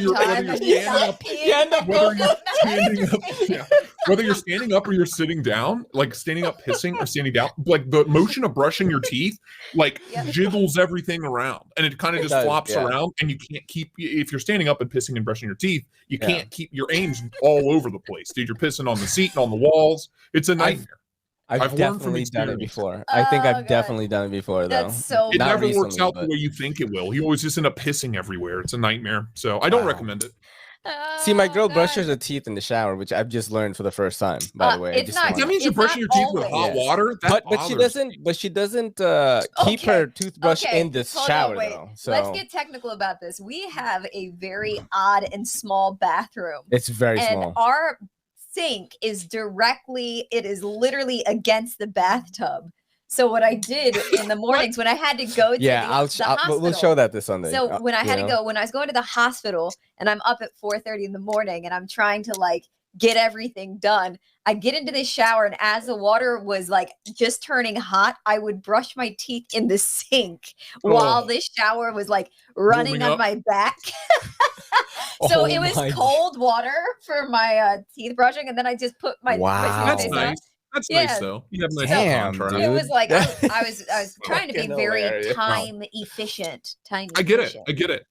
Whether you're standing up or you're sitting down, like standing up pissing or standing down, like the motion of brushing your teeth, like jiggles everything around, and it kind of just flops around, and you can't keep. If you're standing up and pissing and brushing your teeth, you can't keep your aim's all over the place, dude. You're pissing on the seat and on the walls. It's a nightmare. I've definitely done it before. I think I've definitely done it before, though. That's so it never works out the way you think it will. You always just end up pissing everywhere. It's a nightmare. So I don't recommend it. See, my girl brushes her teeth in the shower, which I've just learned for the first time. By the way, that means you're brushing your teeth with hot water. But she doesn't keep her toothbrush in this shower though. So let's get technical about this. We have a very odd and small bathroom. It's very small. Our sink is literally against the bathtub. So what I did in the mornings when I had to go to the hospital. We'll show that this Sunday. So when I had to go, when I was going to the hospital and I'm up at 4:30 in the morning and I'm trying to like get everything done, I get into the shower, and as the water was like just turning hot, I would brush my teeth in the sink while the shower was like running on my back. So it was cold water for my teeth brushing, and then I just put my That's nice. That's nice though. You have a nice contrast. It was like I was trying to be very time efficient. I get it.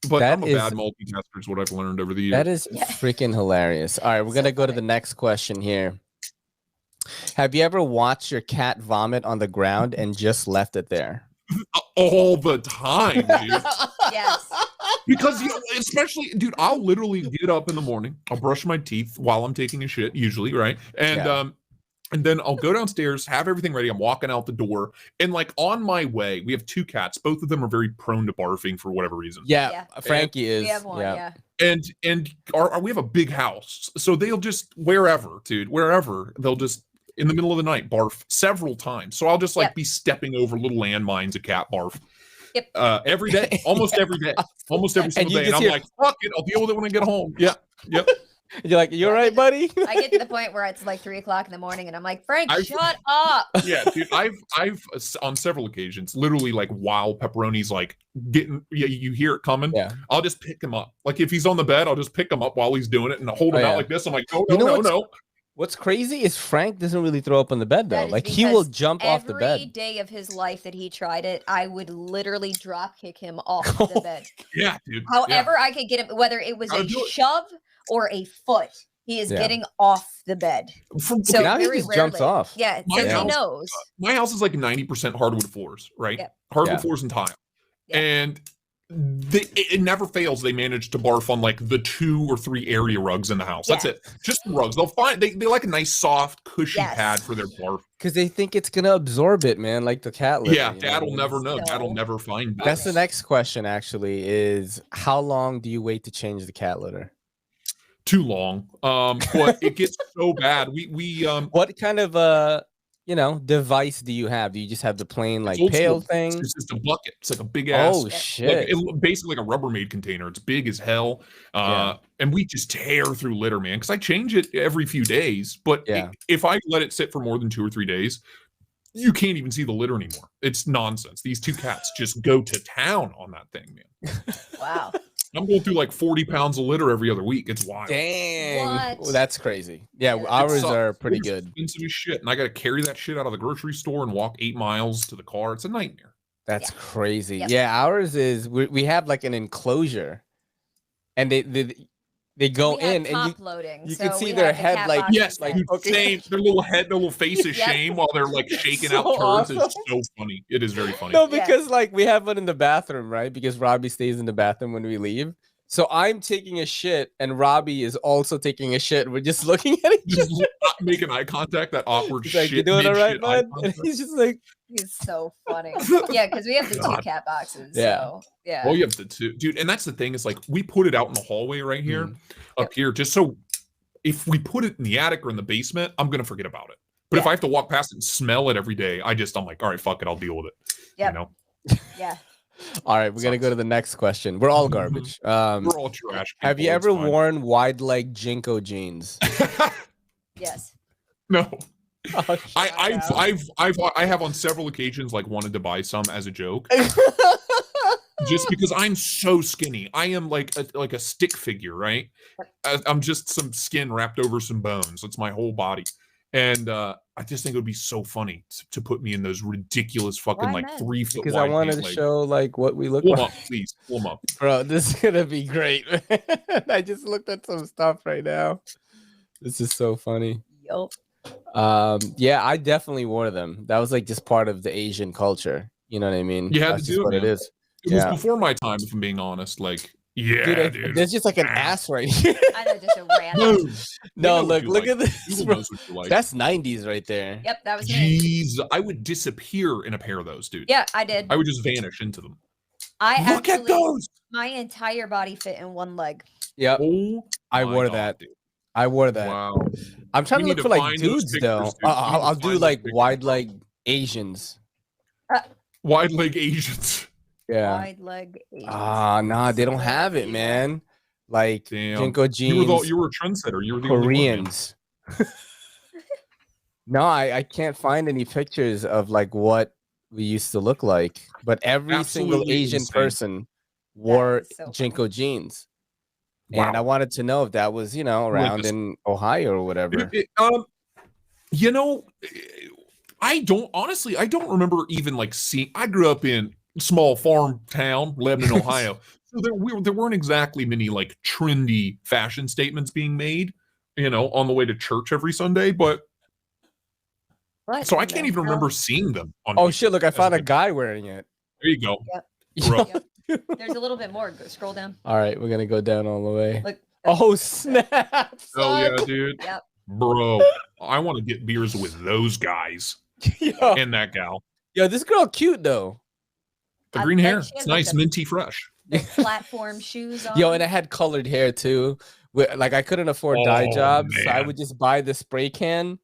But I'm a bad multitasker is what I've learned over the years. That is freaking hilarious. All right, we're going to go to the next question here. Have you ever watched your cat vomit on the ground and just left it there? All the time, dude. Yes. Because especially, dude, I'll literally get up in the morning. I'll brush my teeth while I'm taking a shit, usually, right? And then I'll go downstairs, have everything ready. I'm walking out the door. And like on my way, we have 2 cats. Both of them are very prone to barfing for whatever reason. Yeah. Frankie is. We have one, And we have a big house. So they'll just, wherever, they'll just, in the middle of the night, barf several times. So I'll just like be stepping over little landmines of cat barf. Yep. Every day, almost every day, almost every single day. And I'm like, fuck it, I'll deal with it when I get home. Yep. You're like, you all right, buddy? I get to the point where it's like 3 o'clock in the morning, and I'm like, Frank, shut up. Yeah, dude, I've on several occasions, literally like while Pepperoni's like getting, you hear it coming. Yeah, I'll just pick him up. Like if he's on the bed, I'll just pick him up while he's doing it and hold him out like this. I'm like, no. What's crazy is Frank doesn't really throw up on the bed though. Like he will jump off the bed. Every day of his life that he tried it, I would literally drop kick him off the bed. Yeah, dude. However I could get him, whether it was a shove or a foot, he is getting off the bed. So now he just jumps off. Yeah, so he knows. My house is like 90% hardwood floors, right? Yep. Hardwood floors and tile. Yep. And it never fails. They manage to barf on like the 2 or 3 area rugs in the house. That's it. Just the rugs. They'll find they like a nice soft cushy pad for their barf. Because they think it's gonna absorb it, man, like the cat litter. Yeah, Dad'll never know. Dad'll never find it. That's the next question actually, is how long do you wait to change the cat litter? Too long. But it gets so bad. We what kind of device do you have? Do you just have the plain like pail thing? It's just a bucket. It's like a big ass. Oh shit! Basically like a Rubbermaid container. It's big as hell. And we just tear through litter, man. Because I change it every few days. But if I let it sit for more than 2 or 3 days, you can't even see the litter anymore. It's nonsense. These 2 cats just go to town on that thing, man. Wow. I'm going through like 40 pounds of litter every other week. It's wild. Dang. Well, that's crazy. Yeah, ours are pretty good. Expensive as shit. And I got to carry that shit out of the grocery store and walk 8 miles to the car. It's a nightmare. That's crazy. Yep. Yeah, ours is, we have like an enclosure. And they go in and you can see their head like same, their little faces shame while they're like shaking out turds. Awesome. It's so funny. It is very funny. No, because like we have one in the bathroom, right? Because Robbie stays in the bathroom when we leave. So I'm taking a shit and Robbie is also taking a shit. We're just looking at each other. Just not making eye contact, that awkward he's shit. Like, you doing all right, man? And he's just like, he's so funny. Yeah, because we have the 2 cat boxes. Yeah. So, yeah. Well, you have the 2, dude. And that's the thing, is like we put it out in the hallway right here, up here, just so if we put it in the attic or in the basement, I'm gonna forget about it. But if I have to walk past it and smell it every day, I'm like, all right, fuck it, I'll deal with it. Yeah. You know? Yeah. All right, we're gonna go to the next question. We're all garbage. We're all trash. Have you ever worn wide leg Jinko jeans? Yes. No. Oh, I have on several occasions like wanted to buy some as a joke. Just because I'm so skinny. I am like a stick figure, right? I'm just some skin wrapped over some bones. It's my whole body. And I just think it would be so funny to put me in those ridiculous fucking like 3 foot because wide. I wanted to show like what we look like. Up, please. Pull them up. Bro, this is gonna be great. I just looked at some stuff right now. This is so funny. Yup. Yeah, I definitely wore them. That was like just part of the Asian culture. You know what I mean? You had That's to do what it. It is. It was before my time, if I'm being honest. Like, dude. There's just like an ass right here. I know, just a random. No, look at this. Like. That's 90s right there. Yep, that was me. Jeez, I would disappear in a pair of those, dude. Yeah, I did. I would just vanish into them. Look at those. My entire body fit in one leg. Yep. Oh, I wore that. Dude. I wore that. Wow. I'm trying to look for like dudes though. I'll do like wide leg Asians. Wide leg Asians. Yeah. Wide leg Asians. Nah, they don't have it, man. Like Jinko jeans. You were a trendsetter. You were the Koreans. Only one, no, I can't find any pictures of like what we used to look like, but every single Asian person wore Jinko jeans. Wow. And I wanted to know if that was, around in Ohio or whatever. I don't remember even like seeing. I grew up in a small farm town, Lebanon, Ohio. So there weren't exactly many like trendy fashion statements being made, on the way to church every Sunday. But so I can't even remember seeing them. Shit! Look, I found a guy wearing it. There you go. Yep. There's a little bit more. Scroll down. All right, we're gonna go down all the way. Look. Oh snap! Oh yeah, dude. Yep. Bro, I want to get beers with those guys and that gal. Yo, this girl cute though. The green hair, it's nice, minty fresh. Platform shoes on. Yo, and I had colored hair too. Like I couldn't afford dye jobs, so I would just buy the spray can.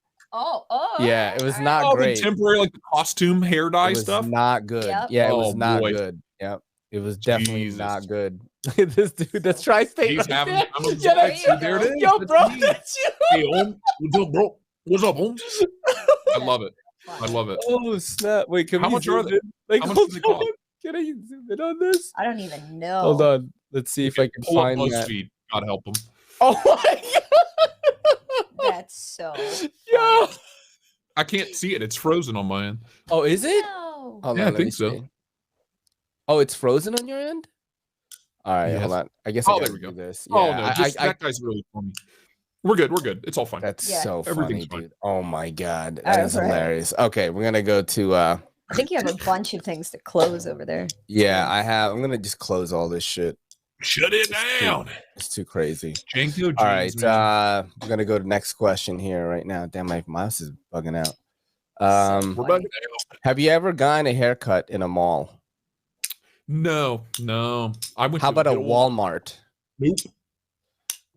Yeah, it was not great. The temporary, like the costume hair dye stuff. Not good. Yep. Yeah, it was not good. Yep, it was definitely not good. Look at this dude. That's tri-state. He's having. There it is. Yo, bro, that's you. Hey, Holmes. What's up, bro? What's up, Holmes? I love it. I love it. Oh snap! Wait, how much are they? Like, how much does it cost? Can I zoom in on this? I don't even know. Hold on. Let's see if I can find that. BuzzFeed. God help them. Oh my god! That's so. Yeah. I can't see it. It's frozen on my end. Oh, is it? No. Hold yeah, on, I think so. See. Oh, it's frozen on your end? All right, hold on. I guess I there we go. Do this. Oh yeah, no, that guy's really funny. We're good. We're good. It's all fine. That's so funny, fine. dude. Oh my god, that is hilarious. Okay, we're gonna go to. I think you have a bunch of things to close over there. Yeah, I have. I'm gonna just close all this shit. Shut it down. It's too crazy. Jinko all right, we're gonna go to next question here right now. Damn, my mouse is bugging out. We're bugging out. Have you ever gotten a haircut in a mall? No. I went. How about a Walmart? Nope.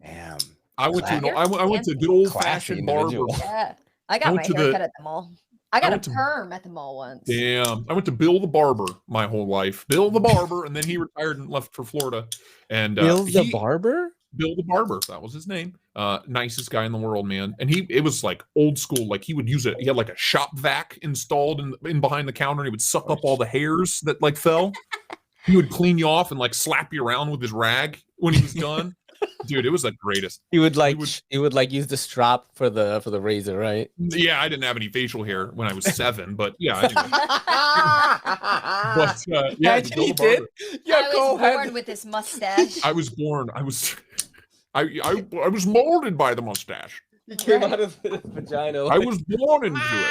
Damn. I went to good old fashioned barber. Yeah, I got my haircut at the mall. I got a perm at the mall once. Damn. I went to Bill the Barber my whole life. Bill the Barber, and then he retired and left for Florida. And Bill the Barber? Bill the Barber, that was his name. Nicest guy in the world, man. And it was like old school. Like he would use it. He had like a shop vac installed in behind the counter, and he would suck up all the hairs that like fell. He would clean you off and like slap you around with his rag when he was done. Dude, it was the greatest. He would use the strap for the razor, right? Yeah, I didn't have any facial hair when I was 7, but yeah. Anyway. Yeah, he did. I was born with this mustache. I was molded by the mustache. He came out of his vagina. I was born into it.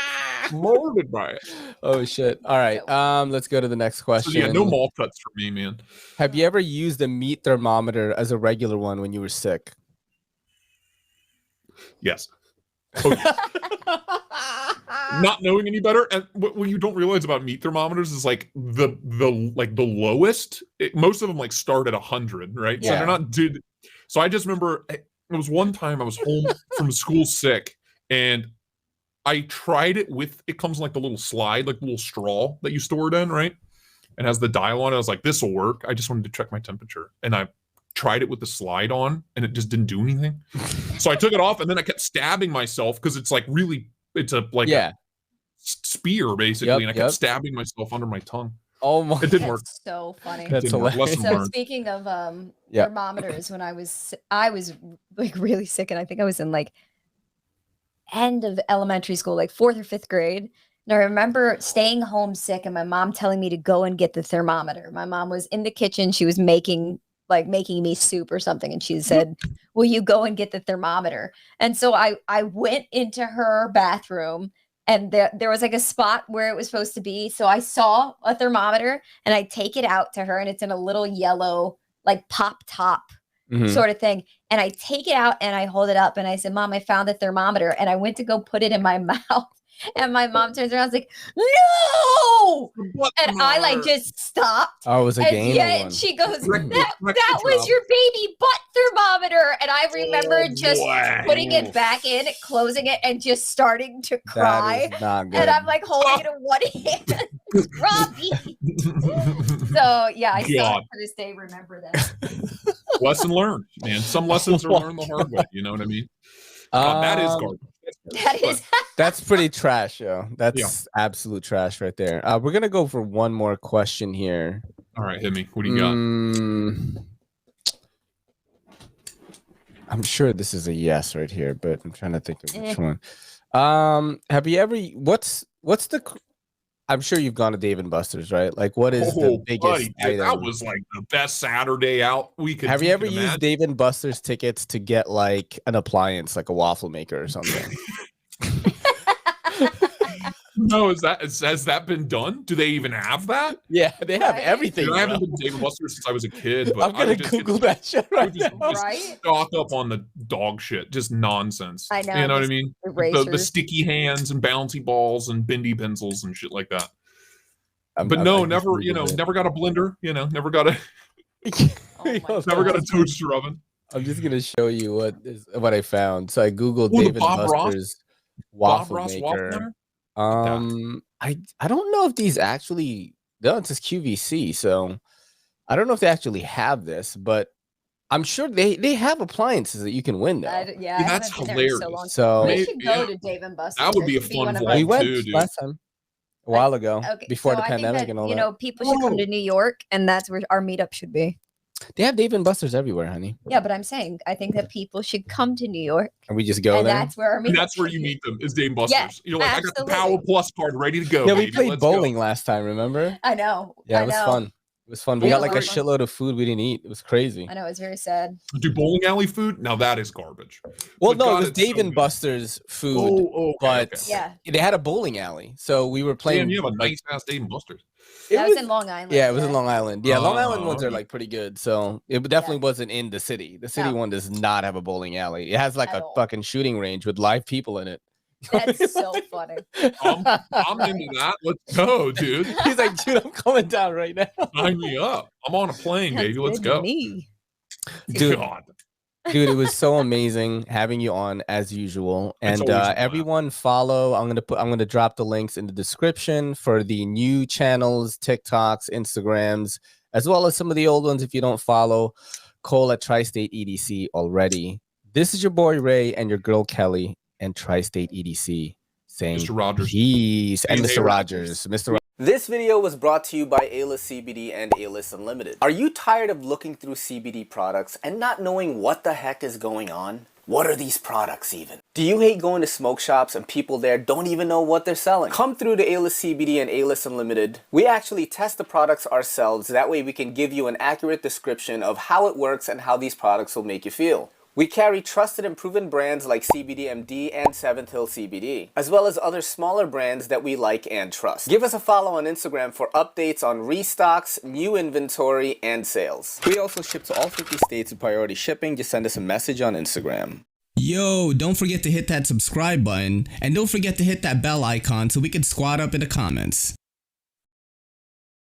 Molded by it. Oh shit. All right. Let's go to the next question. So, yeah, no mall cuts for me, man. Have you ever used a meat thermometer as a regular one when you were sick? Yes. Not knowing any better, and what you don't realize about meat thermometers is like the lowest. Most of them like start at 100, right? Yeah. So they're not, dude. So I just remember it was one time I was home from school sick, and I tried it with. It comes in like the little slide, like the little straw that you store it in, right? And has the dial on it. I was like, this will work. I just wanted to check my temperature, and I tried it with the slide on, and it just didn't do anything. So I took it off, and then I kept stabbing myself because it's like really, it's a spear basically, and I kept stabbing myself under my tongue. Oh my! It didn't work. So funny. That's hilarious. So speaking of thermometers, when I was like really sick, and I think I was in like end of elementary school, like 4th or 5th grade. And I remember staying home sick, and my mom telling me to go and get the thermometer. My mom was in the kitchen; she was making me soup or something, and she said, "Will you go and get the thermometer?" And so I went into her bathroom. And there was like a spot where it was supposed to be. So I saw a thermometer, and I take it out to her, and it's in a little yellow, like pop top sort of thing. And I take it out and I hold it up, and I said, "Mom, I found the thermometer." And I went to go put it in my mouth, And my mom turns around and is like, no! And I like just stopped. Oh, it was a and game yeah, one. and she goes, that was your baby butt thermometer. And I remember just putting it back in, closing it, and just starting to cry. That is not good. And I'm like holding it in one hand. Robbie. So yeah, I still to this day remember that. Lesson learned, man. Some lessons are learned the hard way. You know what I mean? That is garbage. That is. That's pretty trash, yo. That's absolute trash right there. We're gonna go for one more question here. All right, hit me. What do you got? I'm sure this is a yes right here, but I'm trying to think of which one. Have you ever? What's the? I'm sure you've gone to Dave and Buster's, right? Like, what is the biggest item? That was like the best Saturday out we could. Have you ever used Dave and Buster's tickets to get like an appliance, like a waffle maker or something? No, has that been done? Do they even have that? Yeah, they have everything. Dude, I haven't been to Dave and Buster's since I was a kid. But I'm gonna Google that shit right now. Just stock up on the dog shit, just nonsense. I know. You know what I mean? The sticky hands and bouncy balls and bendy pencils and shit like that. But never. Never got a blender. Never got a. Never got a toaster oven. I'm just gonna show you what I found. So I googled Dave and Buster's waffle maker. I don't know if these actually. No, it says QVC, so I don't know if they actually have this, but I'm sure they have appliances that you can win now. That's hilarious. So we should go to Dave and Buster's. That would be a fun vlog. We went too, dude. last time. A while ago, before the pandemic and all that. People should come to New York, and that's where our meetup should be. They have Dave and Buster's everywhere, honey. Yeah, but I'm saying I think that people should come to New York, and we just go there. That's where our meetup. That's where you meet them. Is Dave and Buster's? Yeah, You're like, absolutely. I got the Power Plus card ready to go. Yeah, we played bowling last time. Remember? I know. Yeah, it was fun. It was fun. We got like a shitload of food we didn't eat. It was crazy. I know, it was very sad. Do bowling alley food? Now that is garbage. Well, no, it was Dave and Buster's food, but yeah, they had a bowling alley, so we were playing. Damn, you have a nice ass Dave and Buster's. That was in Long Island. Yeah, it was in Long Island. Yeah, Long Island ones are like pretty good. So it definitely wasn't in the city. The city one does not have a bowling alley. It has like a fucking shooting range with live people in it. That's so funny. I'm into that. Let's go, dude. He's like, dude, I'm coming down right now. Sign me up. I'm on a plane, baby. Let's go. Dude, it was so amazing having you on as usual. And everyone follow. I'm gonna drop the links in the description for the new channels, TikToks, Instagrams, as well as some of the old ones if you don't follow Kole at Tri-State EDC already. This is your boy Ray and your girl Kelly and Tri-State EDC saying Mr. Rogers. Peace. And Mr. Rogers. This video was brought to you by A-List CBD and A-List Unlimited. Are you tired of looking through CBD products and not knowing what the heck is going on? What are these products even? Do you hate going to smoke shops and people there don't even know what they're selling? Come through to A-List CBD and A-List Unlimited. We actually test the products ourselves. That way we can give you an accurate description of how it works and how these products will make you feel. We carry trusted and proven brands like CBDMD and 7th Hill CBD, as well as other smaller brands that we like and trust. Give us a follow on Instagram for updates on restocks, new inventory, and sales. We also ship to all 50 states with priority shipping. Just send us a message on Instagram. Yo, don't forget to hit that subscribe button, and don't forget to hit that bell icon so we can squad up in the comments.